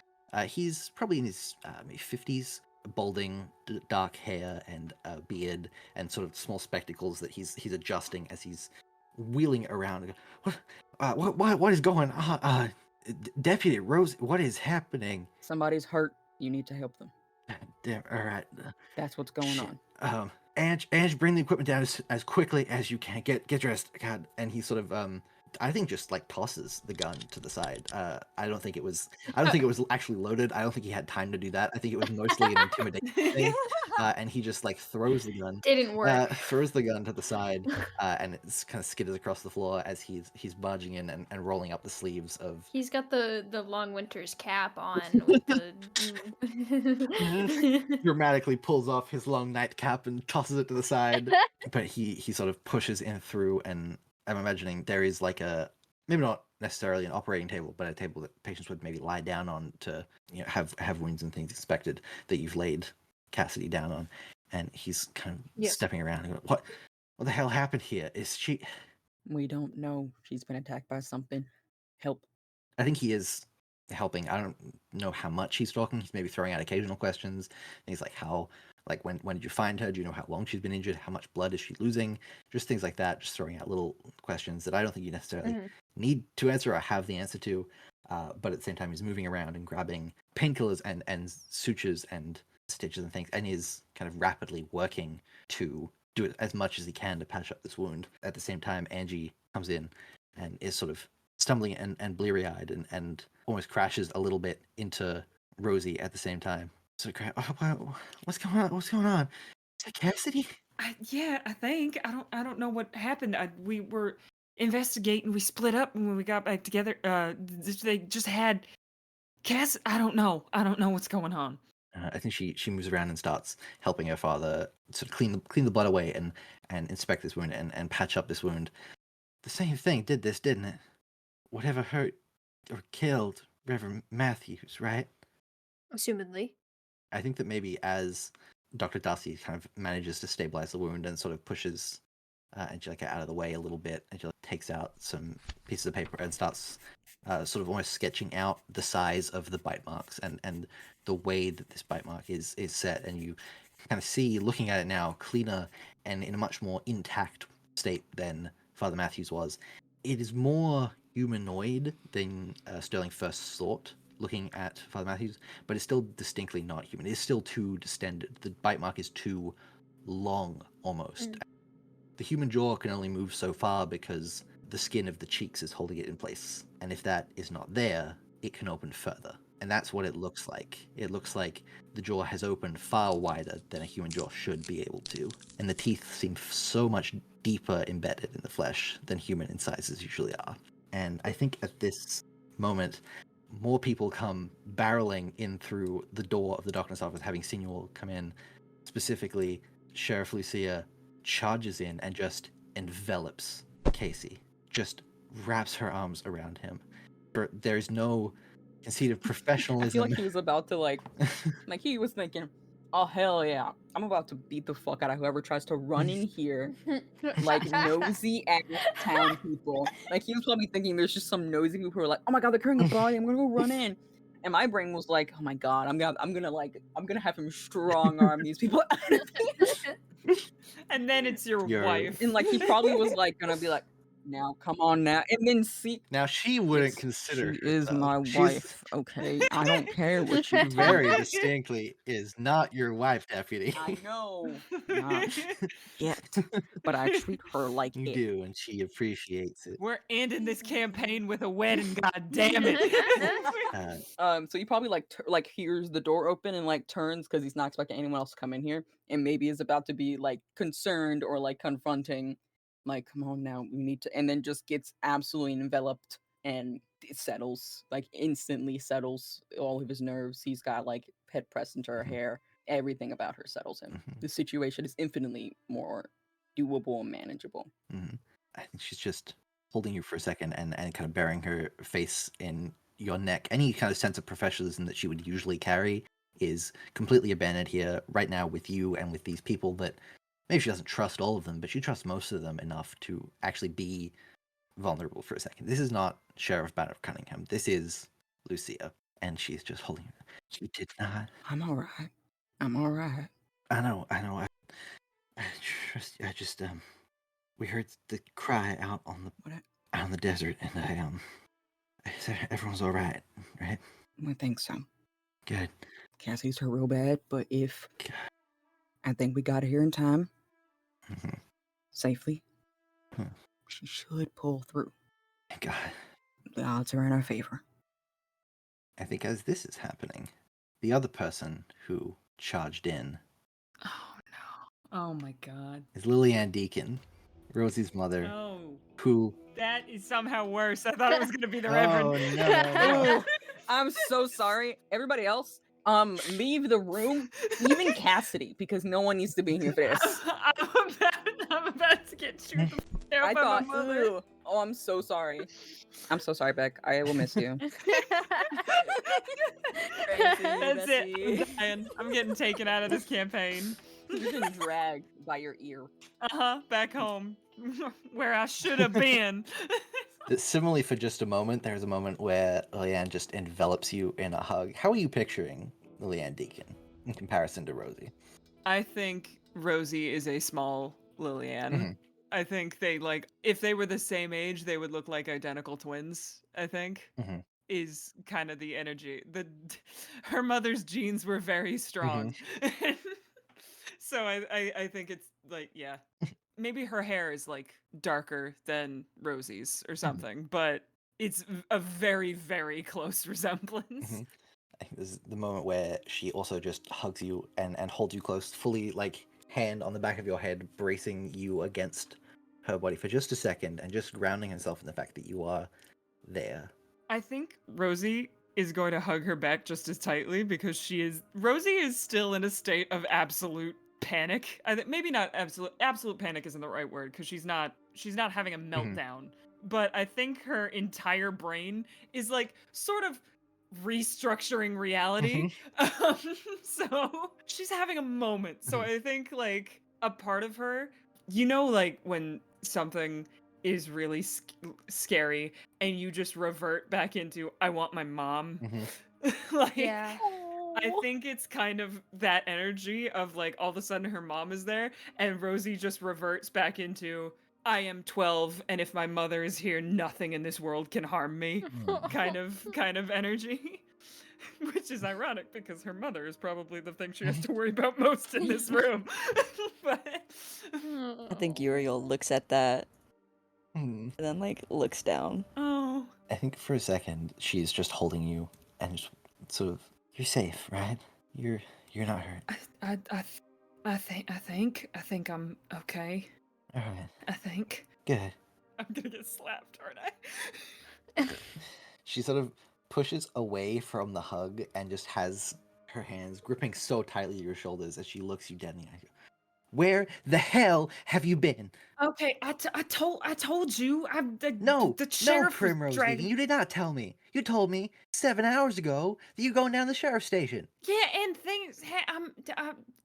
He's probably in his maybe 50s, balding, dark hair and beard, and sort of small spectacles that he's adjusting as he's wheeling around. What is going on? Deputy Rose, what is happening? Somebody's hurt. You need to help them. Damn, all right. That's what's going Shit. on. Ange, bring the equipment down as quickly as you can. Get dressed. God. And he sort of I think just like tosses the gun to the side. I don't think it was actually loaded. I don't think he had time to do that. I think it was mostly an intimidation thing. And he just like throws the gun. Didn't work. Throws the gun to the side, and it's kind of skitters across the floor as he's barging in and rolling up the sleeves of. He's got the long winter's cap on with the. Dramatically pulls off his long nightcap and tosses it to the side. But he sort of pushes in through, and I'm imagining there is like maybe not necessarily an operating table, but a table that patients would maybe lie down on to have wounds and things inspected that you've laid Cassidy down on. And he's kind of stepping around and going, what the hell happened here? Is she? We don't know. She's been attacked by something. Help. I think he is helping. I don't know how much he's talking. He's maybe throwing out occasional questions. And he's like, when did you find her? Do you know how long she's been injured? How much blood is she losing? Just things like that. Just throwing out little questions that I don't think you necessarily need to answer or have the answer to. But at the same time, he's moving around and grabbing painkillers and sutures and stitches and things, and is kind of rapidly working to do it as much as he can to patch up this wound. At the same time, Angie comes in and is sort of stumbling and bleary-eyed and almost crashes a little bit into Rosie at the same time. So, what's going on? What's going on? Is that Cassidy? Yeah, I think. I don't know what happened. We were investigating. We split up, and when we got back together, they just had Cass. I don't know what's going on. I think she moves around and starts helping her father sort of clean the blood away and inspect this wound and patch up this wound. The same thing did this, didn't it? Whatever hurt or killed Reverend Matthews, right? Assumedly. I think that maybe as Dr. Darcy kind of manages to stabilize the wound and sort of pushes Angelica out of the way a little bit, Angelica takes out some pieces of paper and starts sort of almost sketching out the size of the bite marks and the way that this bite mark is set. And you kind of see, looking at it now, cleaner and in a much more intact state than Father Matthews was. It is more humanoid than Sterling first thought, looking at Father Matthews, but it's still distinctly not human. It's still too distended. The bite mark is too long, almost. The human jaw can only move so far because the skin of the cheeks is holding it in place. And if that is not there, it can open further. And that's what it looks like. It looks like the jaw has opened far wider than a human jaw should be able to. And the teeth seem so much deeper embedded in the flesh than human incisors usually are. And I think at this moment, more people come barreling in through the door of the doctor's office, having seen you all come in. Specifically, Sheriff Lucia charges in and just envelops Casey, just wraps her arms around him. There's no conceit of professionalism. I feel like he was about to like he was thinking, Oh hell yeah! I'm about to beat the fuck out of whoever tries to run in here like nosy ass town people. Like he was probably thinking there's just some nosy people who are like, oh my god, they're carrying a body. I'm gonna go run in. And my brain was like, oh my god, I'm gonna have him strong arm these people out of here. And then it's your wife. And like he probably was like gonna be like, now come on now, and then see. Now she wouldn't It's- consider she is herself. my She's- wife. Okay, I don't care what She you very think. distinctly is not your wife, deputy. I know, not yet, but I treat her like You it. do, and she appreciates it. We're ending this campaign with a wedding, god damn it. So he probably like hears the door open and like turns because he's not expecting anyone else to come in here, and maybe is about to be like concerned or like confronting, like, come on now, we need to, and then just gets absolutely enveloped and it settles, like instantly settles all of his nerves. He's got like head pressed into her hair. Everything about her settles him. The situation is infinitely more doable and manageable. I think she's just holding you for a second and kind of burying her face in your neck. Any kind of sense of professionalism that she would usually carry is completely abandoned here right now with you and with these people that maybe she doesn't trust all of them, but she trusts most of them enough to actually be vulnerable for a second. This is not Sheriff Banner of Cunningham. This is Lucia. And she's just holding her. She did not. I'm all right. I'm all right. I know. I just we heard the cry out on the desert, and I said everyone's all right, right? I think so. Good. Can't say it's her real bad, but if God. I think we got her here in time, Mhm. safely, Huh. she should pull through. Thank God. The odds are in our favor. I think as this is happening, the other person who charged in Oh no. Oh my god. is Lillian Deacon, Rosie's mother, Oh, who... that is somehow worse. I thought it was gonna be the Reverend. Oh, no. Ooh, I'm so sorry. Everybody else, leave the room. Even Cassidy, because no one needs to be here for this. I'm about to get chewed the f- I out by my thought, mother. ooh. Oh, I'm so sorry. I'm so sorry, Beck. I will miss you. That's it. Bessie. I'm dying. I'm getting taken out of this campaign. You've been dragged by your ear. Back home, where I should have been. Similarly, for just a moment, there's a moment where Lillian just envelops you in a hug. How are you picturing Lillian Deacon in comparison to Rosie? I think Rosie is a small Lillian. Mhm. I think they if they were the same age, they would look like identical twins. I think Mhm. is kind of the energy. Her mother's genes were very strong, so I think it's like, yeah, maybe her hair is like darker than Rosie's or something, but it's a very very close resemblance. Mhm. I think this is the moment where she also just hugs you and holds you close, fully like hand on the back of your head, bracing you against her body for just a second and just grounding herself in the fact that you are there. I think Rosie is going to hug her back just as tightly because Rosie is still in a state of absolute panic. Maybe not absolute panic isn't the right word because she's not having a meltdown. But I think her entire brain is like sort of restructuring reality. So she's having a moment. So I think like a part of her, like when something is really scary and you just revert back into I want my mom. Like, Yeah. I think it's kind of that energy of like all of a sudden her mom is there and Rosie just reverts back into I am 12 and if my mother is here nothing in this world can harm me kind of energy. Which is ironic because her mother is probably the thing she has to worry about most in this room. But I think Uriel looks at that Hmm. and then like looks down. oh, I think for a second she's just holding you and just sort of, you're safe, right? You're not hurt. I think I'm okay. All right. I think Good. I'm gonna get slapped, aren't I? She sort of pushes away from the hug and just has her hands gripping so tightly your shoulders as she looks you dead in the eye. Where the hell have you been? Okay, I told you. No, the no, sheriff was Primrose dragging. Deacon, you did not tell me. You told me 7 hours ago that you're going down to the sheriff's station. Yeah, and things.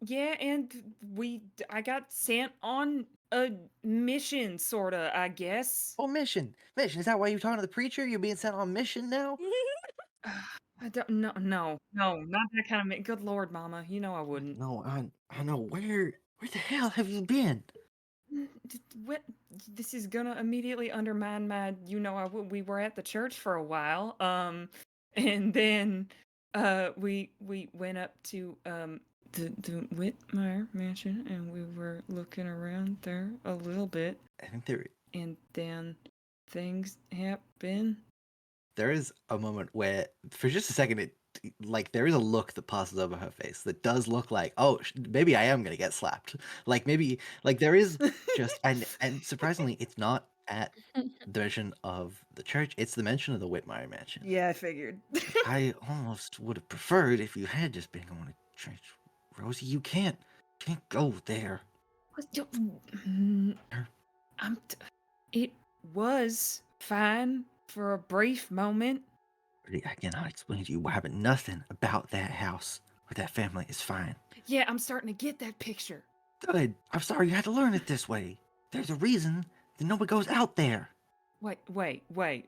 Yeah, and I got sent on a mission, sorta. I guess. Oh, mission. Mission, is that why you're talking to the preacher? You're being sent on mission now? I don't. No, not that kind of. Good Lord, Mama, you know I wouldn't. No, I know. Where the hell have you been? What? This is gonna immediately undermine my. We were at the church for a while. And then, we went up to the Whitmire mansion, and we were looking around there a little bit, I think and then things happen. there is a moment where, for just a second, there is a look that passes over her face that does look like, oh, maybe I am gonna get slapped. Maybe, there is just, and surprisingly, it's not at the mention of the church, it's the mention of the Whitmire mansion. Yeah, I figured. I almost would have preferred if you had just been going to church. Rosie, you can't go there. It was fine for a brief moment. I cannot explain to you what happened. Nothing about that house or that family is fine. Yeah, I'm starting to get that picture. Good. I'm sorry you had to learn it this way. There's a reason that nobody goes out there. Wait. What?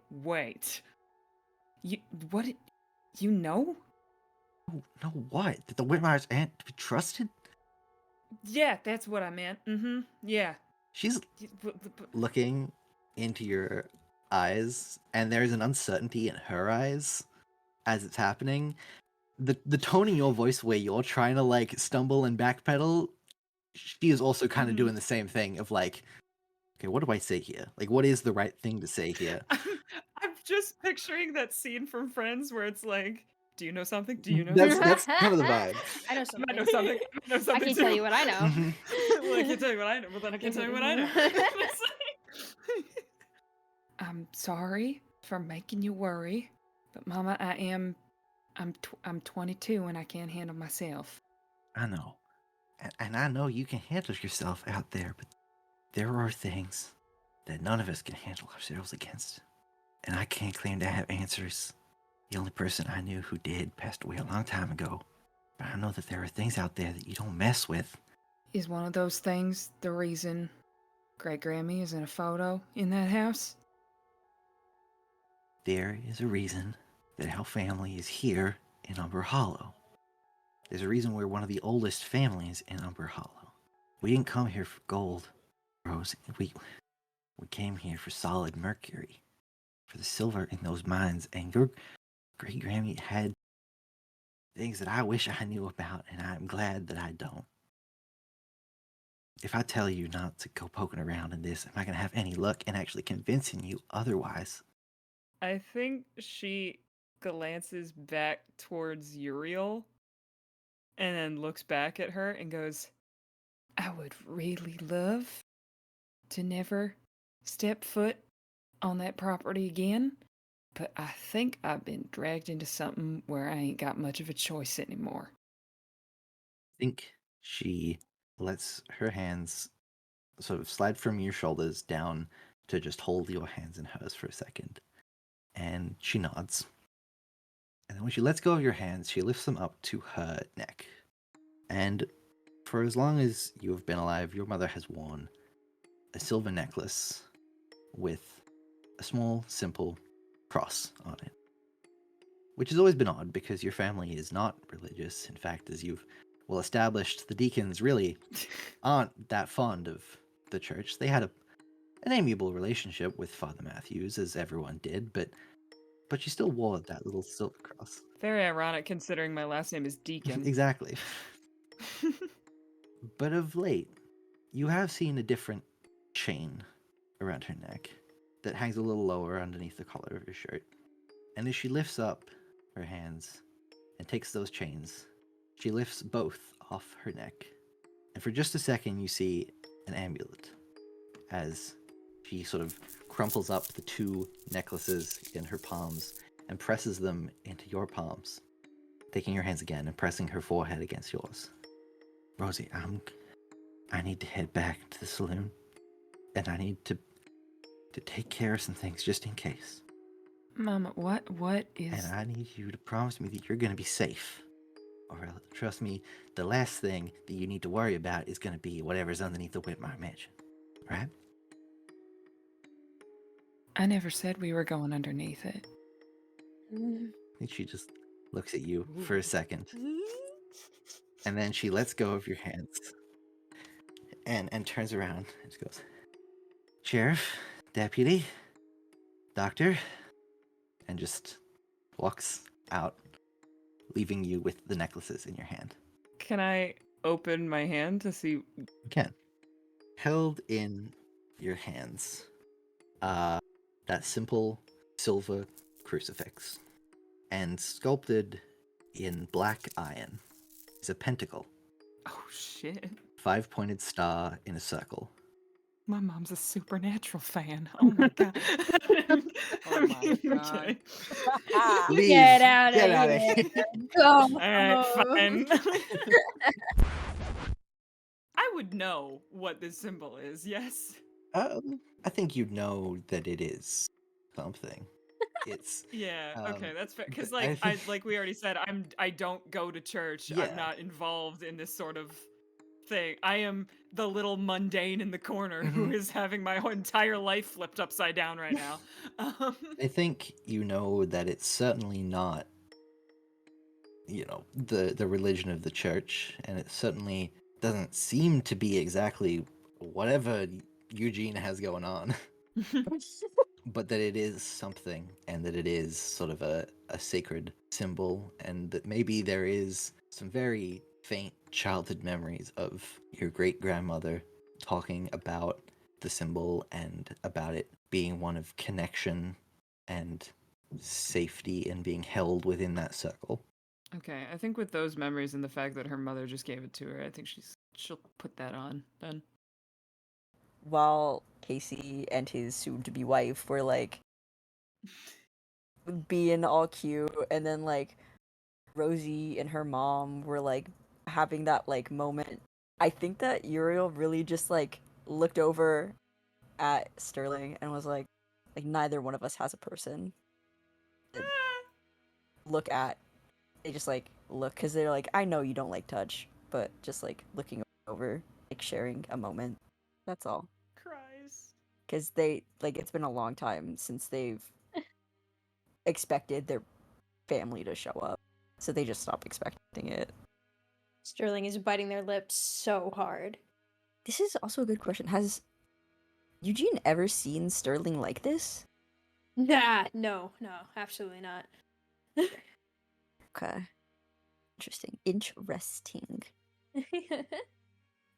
You know? No, what? That the Whitmires aren't to be trusted? Yeah, that's what I meant. Yeah. She's looking into your eyes, and there's an uncertainty in her eyes as it's happening. The tone in your voice where you're trying to stumble and backpedal, she is also kind of doing the same thing of okay, what do I say here? What is the right thing to say here? I'm just picturing that scene from Friends where it's like, do you know something? Do you know That's kind of the vibe. I know I something. know something. I know I something can too. tell you what I know. Well, I can tell you what I know, but then I can't tell you what I know. I'm sorry for making you worry, but Mama, I'm 22 and I can't handle myself. I know. And I know you can handle yourself out there, but there are things that none of us can handle ourselves against. And I can't claim to have answers. The only person I knew who did passed away a long time ago. But I know that there are things out there that you don't mess with. Is one of those things the reason Great Grammy is in a photo in that house? There is a reason that our family is here in Umber Hollow. There's a reason we're one of the oldest families in Umber Hollow. We didn't come here for gold, Rose. We came here for solid mercury, for the silver in those mines. And your great Grammy had things that I wish I knew about, and I'm glad that I don't. If I tell you not to go poking around in this, am I going to have any luck in actually convincing you otherwise? I think she glances back towards Uriel and then looks back at her and goes, I would really love to never step foot on that property again, but I think I've been dragged into something where I ain't got much of a choice anymore. I think she lets her hands sort of slide from your shoulders down to just hold your hands in hers for a second. And she nods. And then when she lets go of your hands, she lifts them up to her neck. And for as long as you have been alive, your mother has worn a silver necklace with a small, simple cross on it. Which has always been odd because your family is not religious. In fact, as you've well established, the deacons really aren't that fond of the church. They had an amiable relationship with Father Matthews, as everyone did, but she still wore that little silver cross. Very ironic considering my last name is Deacon. Exactly. But of late, you have seen a different chain around her neck that hangs a little lower underneath the collar of her shirt. And as she lifts up her hands and takes those chains, she lifts both off her neck. And for just a second, you see an amulet as she sort of crumples up the two necklaces in her palms and presses them into your palms, taking your hands again and pressing her forehead against yours. Rosie, I need to head back to the saloon, and I need to take care of some things just in case. Mama, what is... And I need you to promise me that you're going to be safe. Or trust me, the last thing that you need to worry about is going to be whatever's underneath the Whitmire mansion. Right? I never said we were going underneath it. I think she just looks at you for a second. And then she lets go of your hands. And turns around and just goes, Sheriff, Deputy, Doctor, and just walks out, leaving you with the necklaces in your hand. Can I open my hand to see? You can. Held in your hands, that simple silver crucifix, and sculpted in black iron is a pentacle, Oh shit! 5-pointed star in a circle. My mom's a supernatural fan. Oh my god. Oh my god. Okay. Leave. Get out Get of outta here. here. Go. All right, fine. I would know what this symbol is. Yes. I think you know that it is something. It's Yeah. Okay, that's fair. Because but I like think- like we already said, I don't go to church. Yeah. I'm not involved in this sort of thing. I am the little mundane in the corner who is having my whole entire life flipped upside down right now. I think you know that it's certainly not, the religion of the church, and it certainly doesn't seem to be exactly whatever Eugene has going on, but that it is something, and that it is sort of a sacred symbol, and that maybe there is some very faint childhood memories of your great-grandmother talking about the symbol and about it being one of connection and safety and being held within that circle. Okay, I think with those memories and the fact that her mother just gave it to her, I think she'll put that on then. While Kasey and his soon-to-be wife were like being all cute, and then like Rosie and her mom were like having that like moment. I think that Uriel really just like looked over at Sterling and was like neither one of us has a person to look at. They just like look because they're like, I know you don't like touch, but just like looking over, like sharing a moment. That's all. Cries. Because they like it's been a long time since they've expected their family to show up, so they just stopped expecting it. Sterling is biting their lips so hard. This is also a good question. Has Eugene ever seen Sterling like this? Nah, no, absolutely not. Okay. Interesting.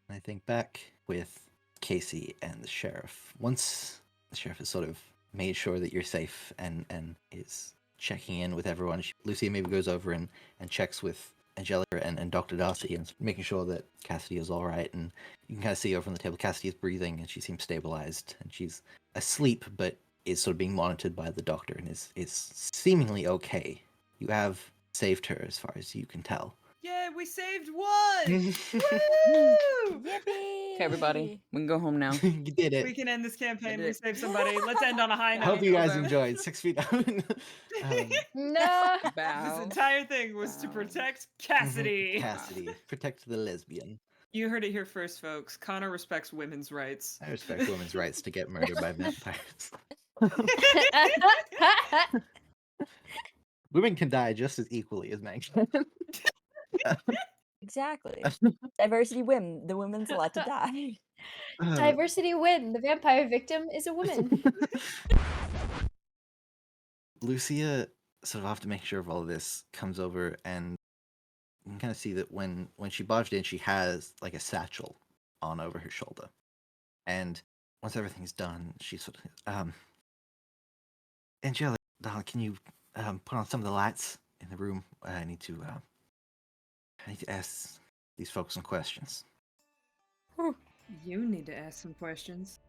I think back with Kasey and the sheriff. Once the sheriff has sort of made sure that you're safe and is checking in with everyone, Lucia maybe goes over and checks with Angelica and Dr. Darcy and making sure that Cassidy is all right. And you can kind of see over on the table, Cassidy is breathing and she seems stabilized and she's asleep, but is sort of being monitored by the doctor and is seemingly okay. You have saved her as far as you can tell. Yeah, we saved one! Woo! Okay, everybody, we can go home now. You did it. We can end this campaign. did We it. saved somebody. Let's end on a high I note. hope you guys Okay. enjoyed 6 feet down. No. This Bow. entire thing was to Bow. protect Cassidy. Cassidy, protect the lesbian. You heard it here first, folks. Connor respects women's rights. I respect women's rights to get murdered by vampires. Women can die just as equally as men can. Exactly. Diversity win. The women's allowed to die. Diversity win. The vampire victim is a woman. Lucia, sort of after making sure of all of this, comes over and you can kind of see that when she barged in, she has like a satchel on over her shoulder. And once everything's done, she sort of, Angelica, darling, can you put on some of the lights in the room? I need to ask these folks some questions. You need to ask some questions.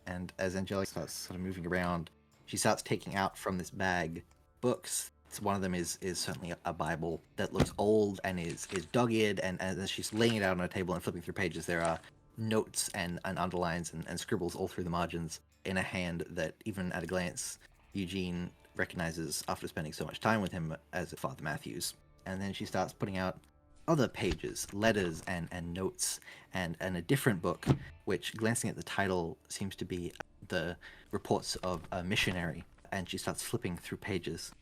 And as Angelica starts sort of moving around, she starts taking out from this bag books. One of them is certainly a Bible that looks old and is dog-eared, and as she's laying it out on a table and flipping through pages, there are notes and underlines and scribbles all through the margins in a hand that, even at a glance, Eugene recognizes after spending so much time with him as Father Matthews. And then she starts putting out other pages, letters and notes, and a different book, which, glancing at the title, seems to be the reports of a missionary. And she starts flipping through pages.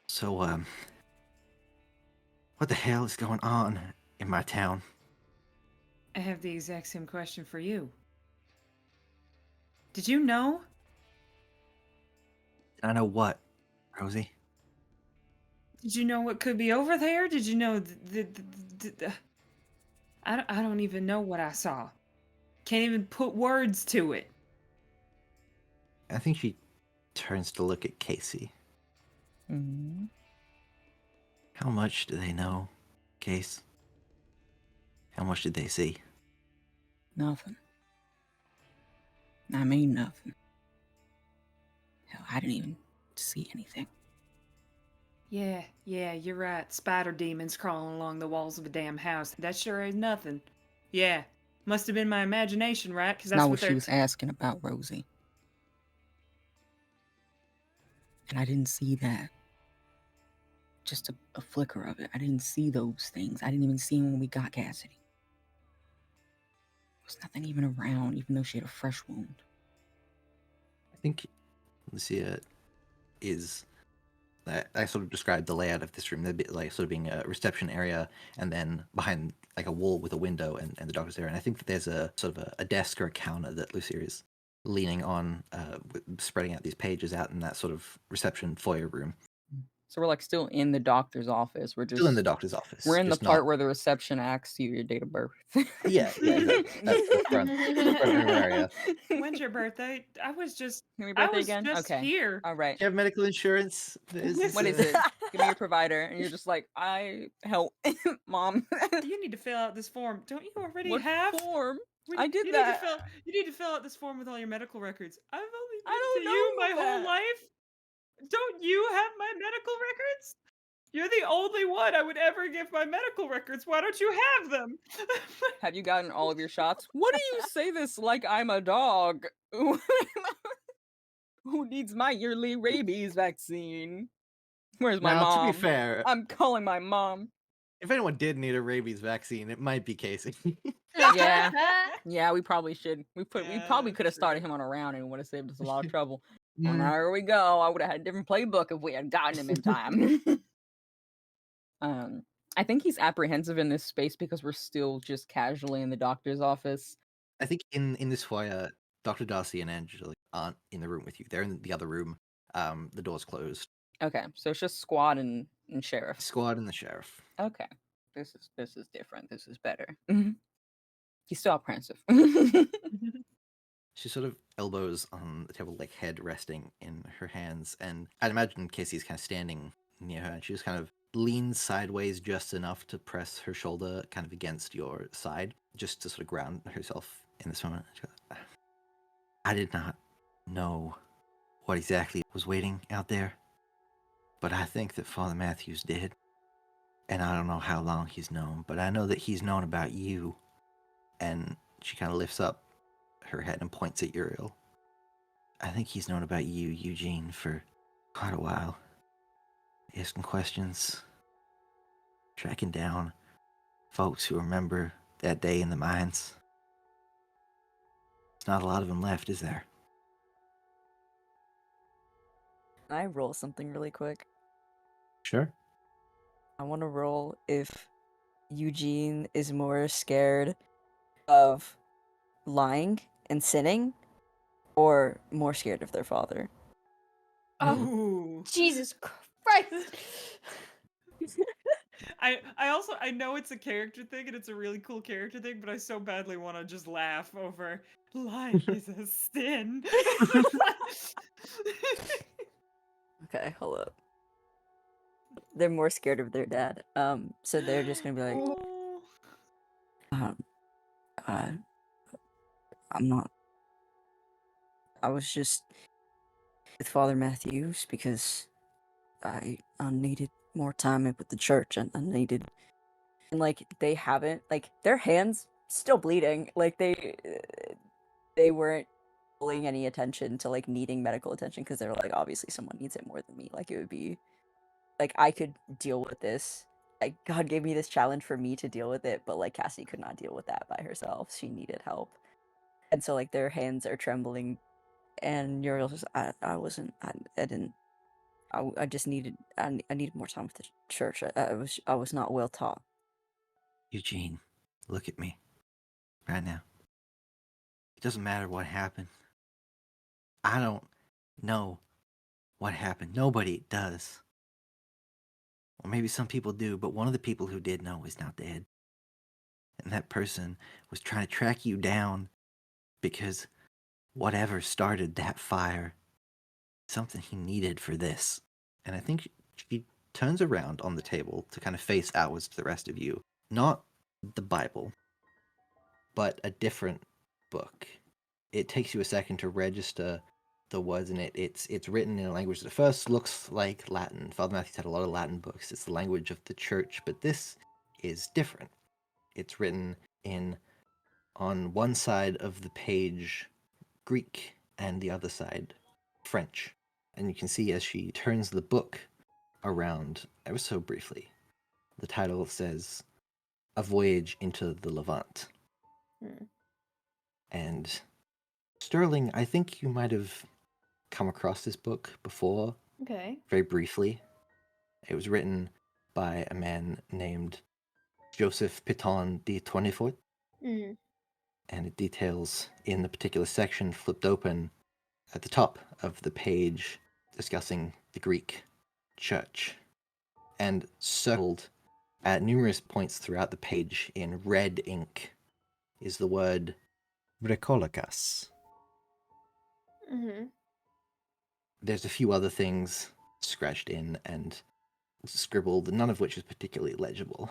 So, what the hell is going on in my town? I have the exact same question for you. Did you know? I know what, Rosie? Did you know what could be over there? Did you know I don't even know what I saw. Can't even put words to it. I think she turns to look at Kasey. Mm-hmm. How much do they know, Case? How much did they see? Nothing. I mean nothing. Hell, I didn't even see anything. Yeah, you're right. Spider demons crawling along the walls of a damn house. That sure is nothing. Yeah, must have been my imagination, right? Because that's Not what what she was asking about, Rosie. And I didn't see that. Just a flicker of it. I didn't see those things. I didn't even see them when we got Cassidy. There was nothing even around, even though she had a fresh wound. I think Lucia is... I sort of described the layout of this room, the bit like sort of being a reception area, and then behind like a wall with a window and the doctor's there. And I think that there's a sort of a desk or a counter that Lucia is leaning on, spreading out these pages out in that sort of reception foyer room. So we're like still in the doctor's office. We're just Still in the doctor's office. We're in the just part not... where the reception asks you your date of birth. Yeah, exactly. That's the front room area. When's your birthday? I was just Your I birthday was again? just Okay. here. All right. Do you have medical insurance? What is it? Give me your provider. And you're just like, I help Mom. You need to fill out this form. Don't you already What have? form? We- I did you that. You need to fill out this form with all your medical records. I've only been I to don't you my know whole that. life. Don't you have my medical records? You're the only one I would ever give my medical records. Why don't you have them? Have you gotten all of your shots? What do you say this like I'm a dog? Who needs my yearly rabies vaccine? Where's my Now, mom? to be fair, I'm calling my mom. if anyone did need a rabies vaccine, it might be Kasey. Yeah. Yeah, we probably should. We Yeah, probably that's could have started true. him on a round and would have saved us a lot of trouble. Well, Mm. now here we go. I would have had a different playbook if we had gotten him in time. I think he's apprehensive in this space because we're still just casually in the doctor's office. I think in this foyer, Dr. Darcy and Angela aren't in the room with you. They're in the other room. The door's closed. Okay, so it's just squad and sheriff. Squad and the sheriff. Okay, this is different. This is better. He's still apprehensive. She sort of elbows on the table, like head resting in her hands, and I'd imagine Casey's kind of standing near her, and she just kind of leans sideways just enough to press her shoulder kind of against your side, just to sort of ground herself in this moment. She goes, I did not know what exactly was waiting out there, but I think that Father Matthews did. And I don't know how long he's known, but I know that he's known about you. And she kind of lifts up her head and points at Uriel. I think he's known about you, Eugene, for quite a while. Asking questions, tracking down folks who remember that day in the mines. There's not a lot of them left, is there? Can I roll something really quick? Sure. I want to roll if Eugene is more scared of lying and sinning or more scared of their father. Ooh. Jesus Christ. I know it's a character thing and it's a really cool character thing, but I so badly want to just laugh over lying is a sin. Okay, hold up. They're more scared of their dad. So they're just gonna be like, Oh. I'm not. I was just with Father Matthews because I needed more time with the church, and I needed, and like they haven't, like their hands still bleeding. Like they weren't pulling any attention to like needing medical attention because they're like, obviously someone needs it more than me. Like it would be like I could deal with this. Like God gave me this challenge for me to deal with it, but like Cassie could not deal with that by herself. She needed help. And so like their hands are trembling and Uriel's just I just needed I needed more time with the church. I was not well taught. Eugene, look at me. Right now. It doesn't matter what happened. I don't know what happened. Nobody does. Or maybe some people do, but one of the people who did know is now dead. And that person was trying to track you down because whatever started that fire, something he needed for this. And I think she turns around on the table to kind of face outwards to the rest of you. Not the Bible, but a different book. It takes you a second to register the words in it. It's written in a language that first looks like Latin. Father Matthew's had a lot of Latin books. It's the language of the church, but this is different. It's written in, on one side of the page, Greek, and the other side, French. And you can see as she turns the book around ever so briefly, the title says, A Voyage into the Levant. And Sterling, I think you might have come across this book before, Okay. very briefly. It was written by a man named Joseph Piton de Tournefort, Mm. and it details in the particular section flipped open at the top of the page discussing the Greek church. And circled at numerous points throughout the page in red ink is the word Vrikolikas. Mm-hmm. There's a few other things scratched in and scribbled, none of which is particularly legible.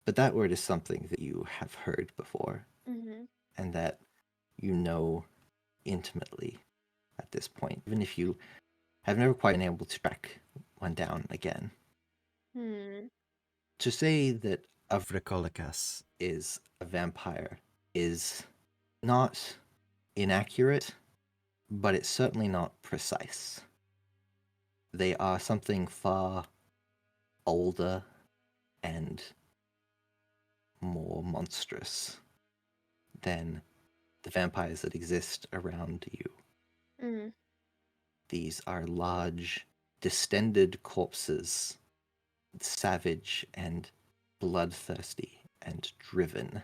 But that word is something that you have heard before, Mm-hmm. and that you know intimately at this point, even if you have never quite been able to track one down again. Hmm. To say that Avrikolikas is a vampire is not inaccurate, but it's certainly not precise. They are something far older and more monstrous than the vampires that exist around you. Mm. These are large, distended corpses, savage and bloodthirsty and driven.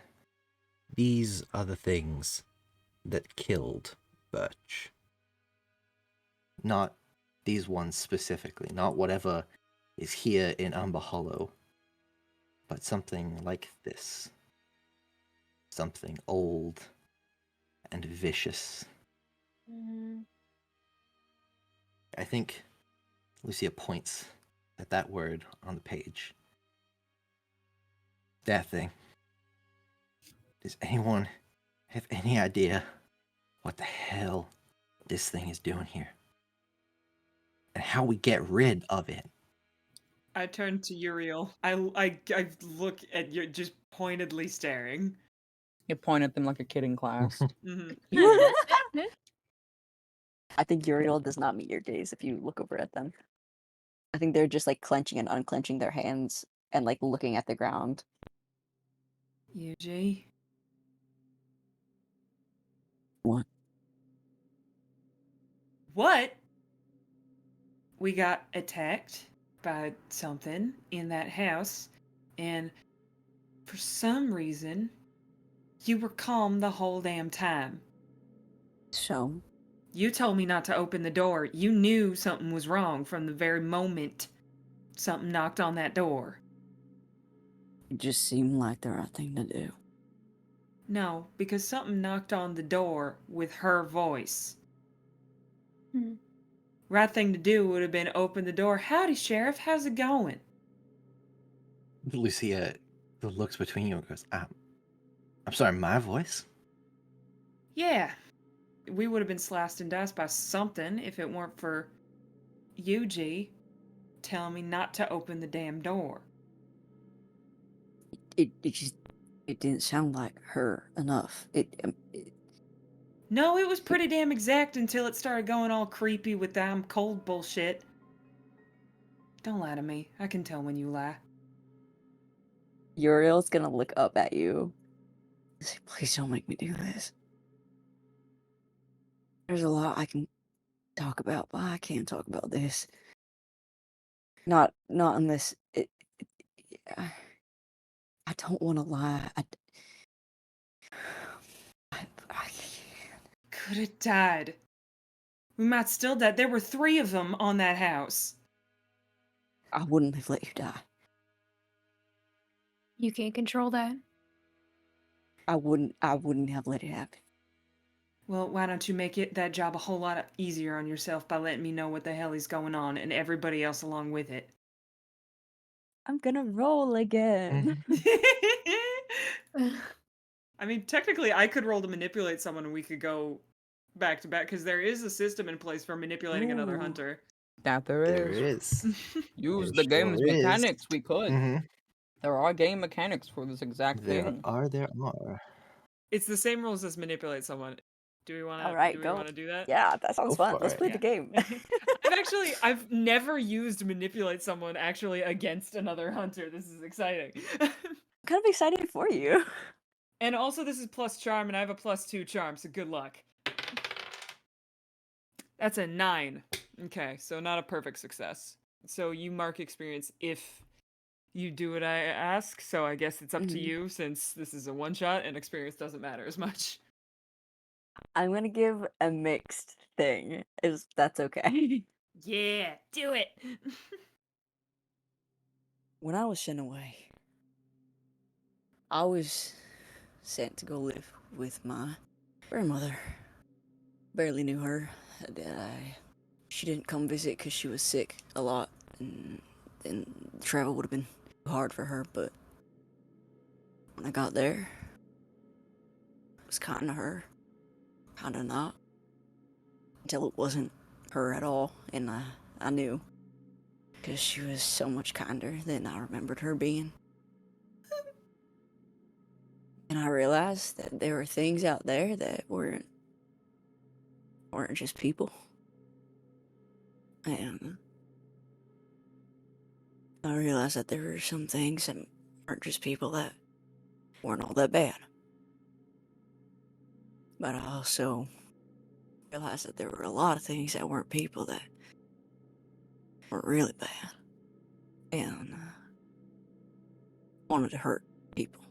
These are the things that killed Birch. Not these ones specifically, not whatever is here in Umber Hollow, but something like this. Something old and vicious. Mm. I think Lucia points at that word on the page. That thing. Does anyone have any idea what the hell this thing is doing here? And how we get rid of it? I turn to Uriel. I look at you, just pointedly staring. You point at them like a kid in class. Hmm I think Uriel does not meet your gaze if you look over at them. I think they're just like clenching and unclenching their hands and like looking at the ground. Eugene, What? what? We got attacked by something in that house, and for some reason, you were calm the whole damn time. So? You told me not to open the door. You knew something was wrong from the very moment something knocked on that door. It just seemed like the right thing to do. No, because something knocked on the door with her voice. Hmm. Right thing to do would have been open the door. Howdy, Sheriff. How's it going? Lucia looks between you and goes, I'm sorry, my voice? Yeah. We would have been sliced and diced by something if it weren't for Eugene telling me not to open the damn door. It just It didn't sound like her enough. No, it was pretty damn exact until it started going all creepy with damn cold bullshit. Don't lie to me. I can tell when you lie. Uriel's gonna look up at you. Say, please don't make me do this. There's a lot I can talk about, but I can't talk about this. Not unless I don't want to lie. I Could have died. We might still die. There were 3 of them on that house. I wouldn't have let you die. You can't control that. I wouldn't have let it happen. Well, why don't you make that job a whole lot easier on yourself by letting me know what the hell is going on and everybody else along with it? I'm gonna roll again. I mean, technically, I could roll to manipulate someone and we could go back to back because there is a system in place for manipulating another Ooh. hunter. That there There is. is. Use There the game's sure is. mechanics. We could. Mm-hmm. There are game mechanics for this exact thing. There are. It's the same rules as manipulate someone. Do we want to? All right, do we go. want to do that? Yeah, that sounds Go fun. for Let's it. play Yeah. the game. I've never used manipulate someone actually against another hunter. This is exciting. I'm kind of excited for you. And also, this is plus charm, and I have a +2 charm, so good luck. That's a 9. Okay, so not a perfect success. So you mark experience if you do what I ask, so I guess it's up to you since this is a one-shot and experience doesn't matter as much. I'm gonna give a mixed thing. If that's okay. Yeah, do it! When I was sent away, I was sent to go live with my grandmother. Barely knew her. She didn't come visit because she was sick a lot, and travel would have been hard for her. But when I got there, it was kind of her, kind of not, until it wasn't her at all, and I knew, because she was so much kinder than I remembered her being. And I realized that there were things out there that weren't just people. And I realized that there were some things that weren't just people that weren't all that bad. But I also realized that there were a lot of things that weren't people that were really bad. And wanted to hurt people.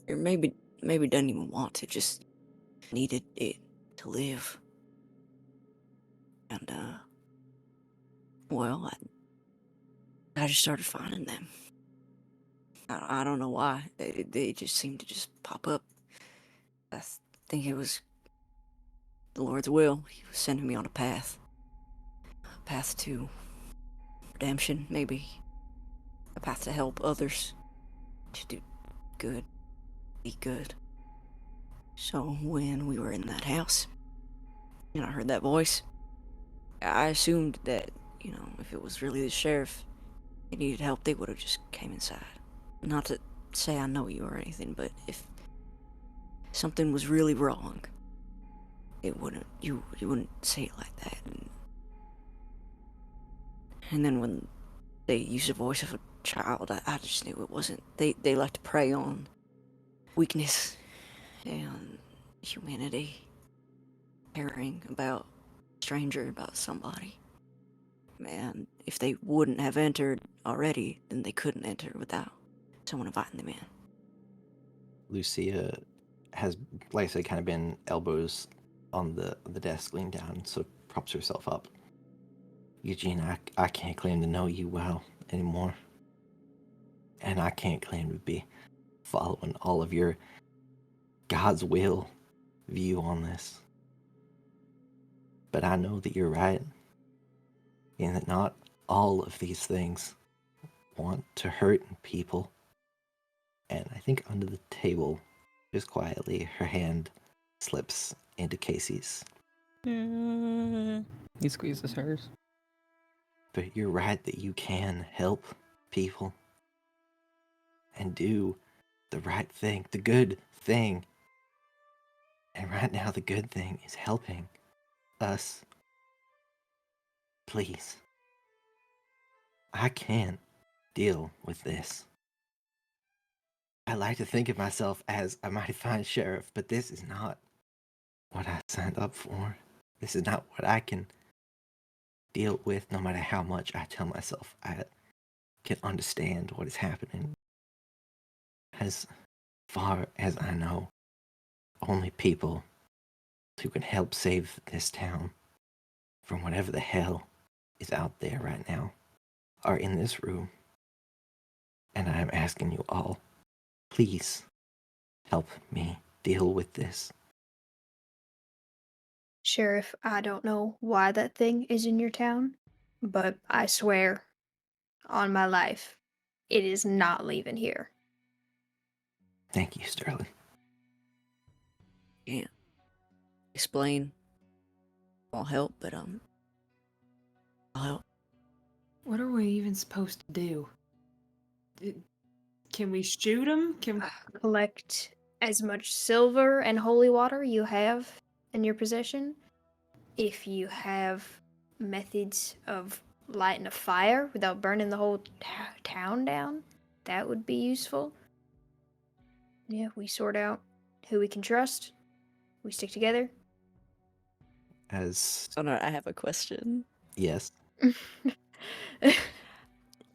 Or maybe didn't even want to, just needed it to live. And, well, I just started finding them. I don't know why. They just seemed to just pop up. I think it was the Lord's will. He was sending me on a path. A path to redemption, maybe. A path to help others. To do good. Be good. So when we were in that house, and I heard that voice, I assumed that, if it was really the sheriff, they needed help, they would have just came inside. Not to say I know you or anything, but if something was really wrong, you wouldn't say it like that. And then when they used the voice of a child, I just knew it wasn't. They like to prey on weakness and humanity, caring about a stranger, about somebody. And if they wouldn't have entered already, then they couldn't enter without someone inviting them in. Lucia has, like I said, kind of been elbows on the desk, leaned down, so props herself up. Eugene, I can't claim to know you well anymore. And I can't claim to be following all of your God's will view on this. But I know that you're right, in that not all of these things want to hurt people. And I think under the table, just quietly, her hand slips into Kasey's. He squeezes hers. But you're right that you can help people and do the right thing, the good thing. And right now, the good thing is helping us. Please. I can't deal with this. I like to think of myself as a mighty fine sheriff, but this is not what I signed up for. This is not what I can deal with, no matter how much I tell myself I can understand what is happening. As far as I know, only people who can help save this town from whatever the hell is out there right now are in this room. And I am asking you all, please help me deal with this. Sheriff, I don't know why that thing is in your town, but I swear on my life, it is not leaving here. Thank you, Sterling. Can't explain. I'll help, but I'll help. What are we even supposed to do? Can we shoot him? Can Collect as much silver and holy water you have in your possession. If you have methods of lighting a fire without burning the whole town down, that would be useful. Yeah, we sort out who we can trust. We stick together. As Oh no, I have a question. yes. You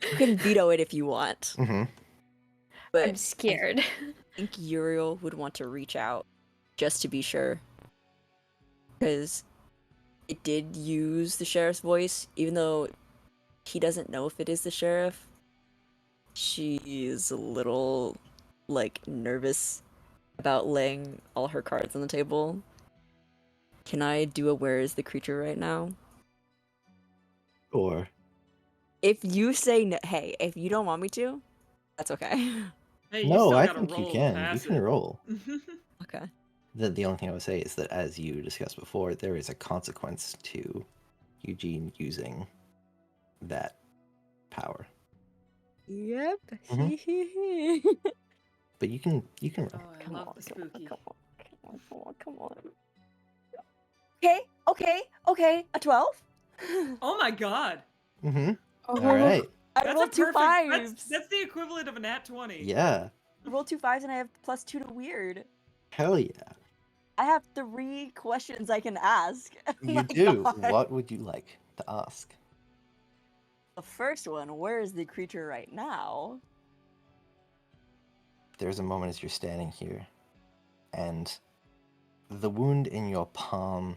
can veto it if you want, Mm-hmm. but I'm scared. I think Uriel would want to reach out just to be sure. Because it did use the sheriff's voice, even though he doesn't know if it is the sheriff. She is a little, nervous about laying all her cards on the table. Can I do a where is the creature right now? Or If you say no, hey, if you don't want me to, that's okay. Hey, you no, still I gotta think you roll can. You pass can it. roll. Okay. The only thing I would say is that, as you discussed before, there is a consequence to Eugene using that power. Yep. Mhm. But you can roll. Oh, I love the spooky. Come on. Okay, a 12? Oh my god. Mm-hmm. Oh. All right. I That's rolled a two perfect. fives. That's the equivalent of a nat 20. Yeah. I rolled 2 5s and I have +2 to weird. Hell yeah. I have 3 questions I can ask. You My do. God. What would you like to ask? The first one, where is the creature right now? There's a moment as you're standing here, and the wound in your palm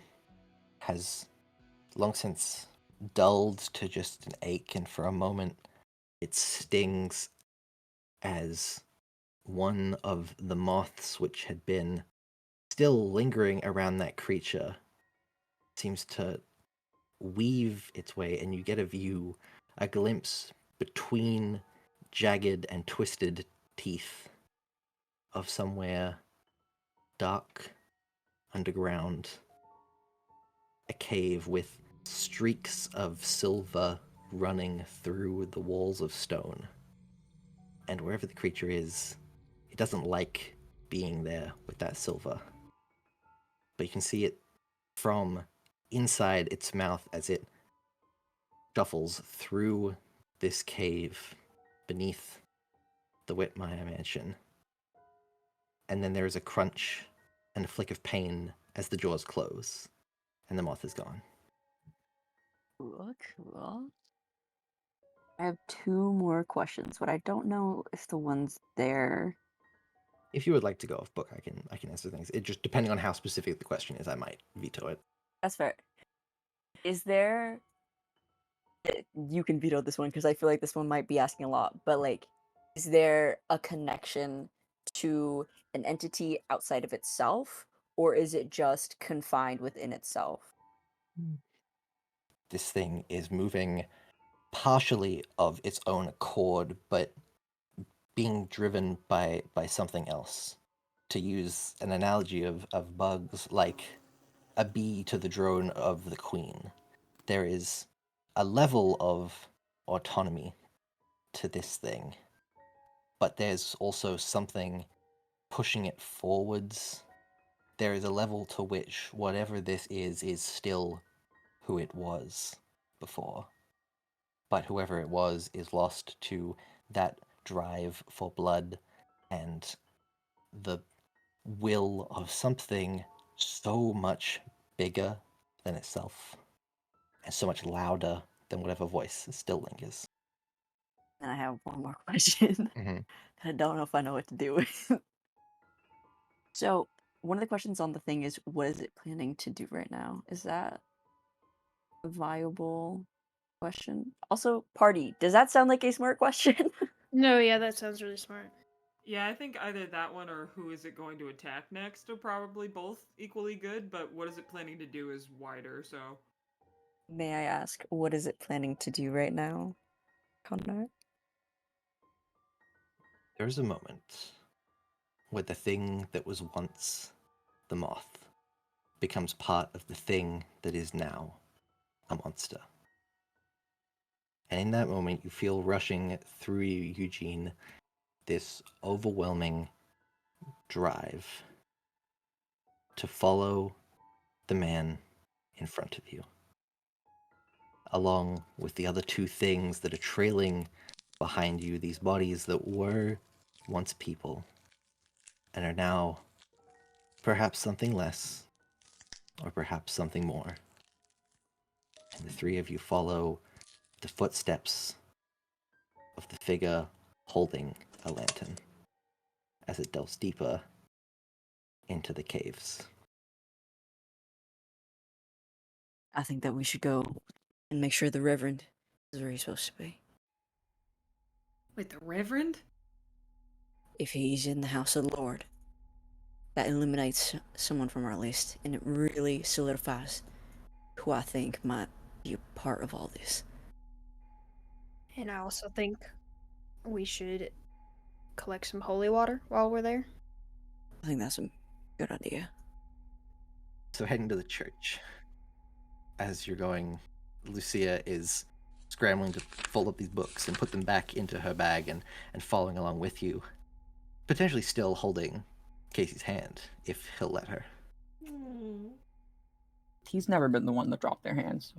has long since dulled to just an ache, and for a moment it stings as one of the moths which had been still lingering around that creature seems to weave its way, and you get a glimpse between jagged and twisted teeth of somewhere dark underground, a cave with streaks of silver running through the walls of stone. And wherever the creature is, it doesn't like being there with that silver. But you can see it from inside its mouth as it shuffles through this cave beneath the Whitmire mansion. And then there is a crunch and a flick of pain as the jaws close, and the moth is gone. Cool. I have 2 more questions, but I don't know if the one's there. If you would like to go off book, I can answer things. It just, depending on how specific the question is, I might veto it. That's fair. Is there... You can veto this one because I feel like this one might be asking a lot, but is there a connection to an entity outside of itself, or is it just confined within itself? This thing is moving partially of its own accord, but being driven by something else. To use an analogy of bugs, like a bee to the drone of the queen, there is a level of autonomy to this thing, but there's also something pushing it forwards. There is a level to which whatever this is still who it was before. But whoever it was is lost to that drive for blood and the will of something so much bigger than itself and so much louder than whatever voice still lingers. And I have one more question. Mhm. I don't know if I know what to do with. So, one of the questions on the thing is, what is it planning to do right now? Is that a viable question? Also, party. Does that sound like a smart question? No, yeah, that sounds really smart. Yeah, I think either that one or who is it going to attack next are probably both equally good, but what is it planning to do is wider, so. May I ask, what is it planning to do right now, Connor? There is a moment where the thing that was once the moth becomes part of the thing that is now a monster. And in that moment, you feel rushing through you, Eugene, this overwhelming drive to follow the man in front of you, along with the other two things that are trailing behind you, these bodies that were once people and are now perhaps something less, or perhaps something more. And the three of you follow the footsteps of the figure holding a lantern as it delves deeper into the caves. I think that we should go and make sure the Reverend is where he's supposed to be. Wait, the Reverend? If he's in the house of the Lord, that eliminates someone from our list, and it really solidifies who I think might be a part of all this. And I also think we should collect some holy water while we're there. I think that's a good idea. So heading to the church. As you're going, Lucia is scrambling to fold up these books and put them back into her bag and following along with you. Potentially still holding Casey's hand, if he'll let her. He's never been the one to drop their hands.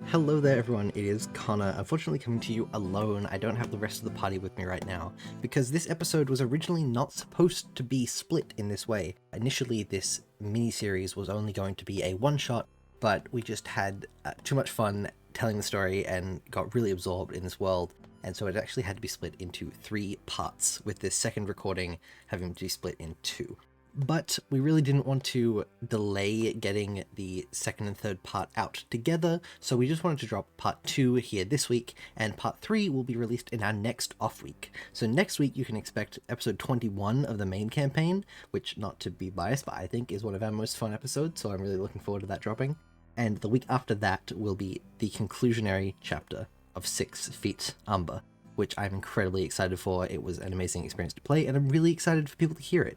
Hello there everyone, it is Connor, unfortunately coming to you alone. I don't have the rest of the party with me right now, because this episode was originally not supposed to be split in this way. Initially this mini-series was only going to be a one-shot, but we just had too much fun telling the story and got really absorbed in this world, and so it actually had to be split into 3 parts, with this second recording having to be split in 2. But we really didn't want to delay getting the second and third part out together, so we just wanted to drop part 2 here this week, and part 3 will be released in our next off week. So next week you can expect episode 21 of the main campaign, which, not to be biased, but I think is one of our most fun episodes, so I'm really looking forward to that dropping. And the week after that will be the conclusionary chapter of 6 Feet Umber, which I'm incredibly excited for. It was an amazing experience to play, and I'm really excited for people to hear it.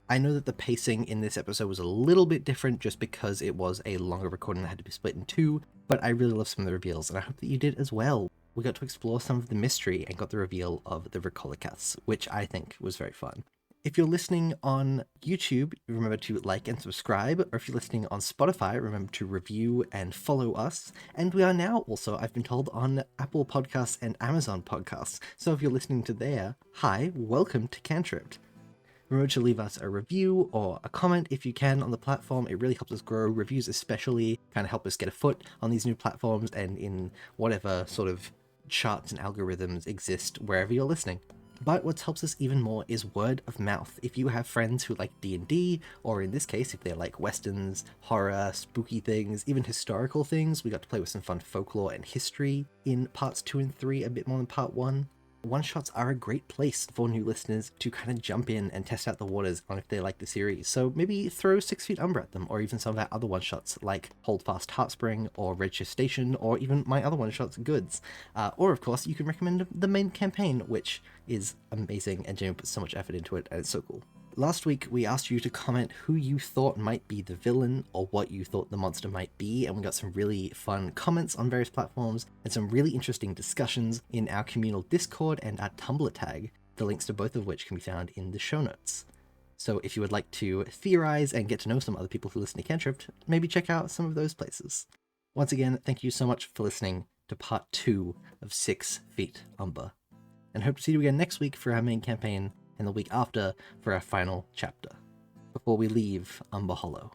I know that the pacing in this episode was a little bit different just because it was a longer recording that had to be split in 2, but I really love some of the reveals, and I hope that you did as well. We got to explore some of the mystery and got the reveal of the Vrikolikas, which I think was very fun. If you're listening on YouTube, remember to like and subscribe, or if you're listening on Spotify, remember to review and follow us. And we are now also, I've been told, on Apple Podcasts and Amazon Podcasts, so if you're listening to there, hi, welcome to Cantripped. Remember to leave us a review or a comment if you can on the platform. It really helps us grow. Reviews especially kind of help us get a foot on these new platforms and in whatever sort of charts and algorithms exist wherever you're listening. But what helps us even more is word of mouth. If you have friends who like D&D, or in this case, if they like westerns, horror, spooky things, even historical things, we got to play with some fun folklore and history in parts 2 and 3, a bit more than part 1. One-shots are a great place for new listeners to kind of jump in and test out the waters on if they like the series. So maybe throw 6 Feet Umber at them, or even some of our other one-shots like Hold Fast Heartspring, or Redshift Station, or even my other one-shots, Goods. Or of course, you can recommend the main campaign, which is amazing, and Jamie puts so much effort into it, and it's so cool. Last week, we asked you to comment who you thought might be the villain or what you thought the monster might be, and we got some really fun comments on various platforms and some really interesting discussions in our communal Discord and our Tumblr tag, the links to both of which can be found in the show notes. So if you would like to theorize and get to know some other people who listen to Cantripped, maybe check out some of those places. Once again, thank you so much for listening to part 2 of 6 Feet Umber, and hope to see you again next week for our main campaign, and the week after for our final chapter, before we leave Umber Hollow.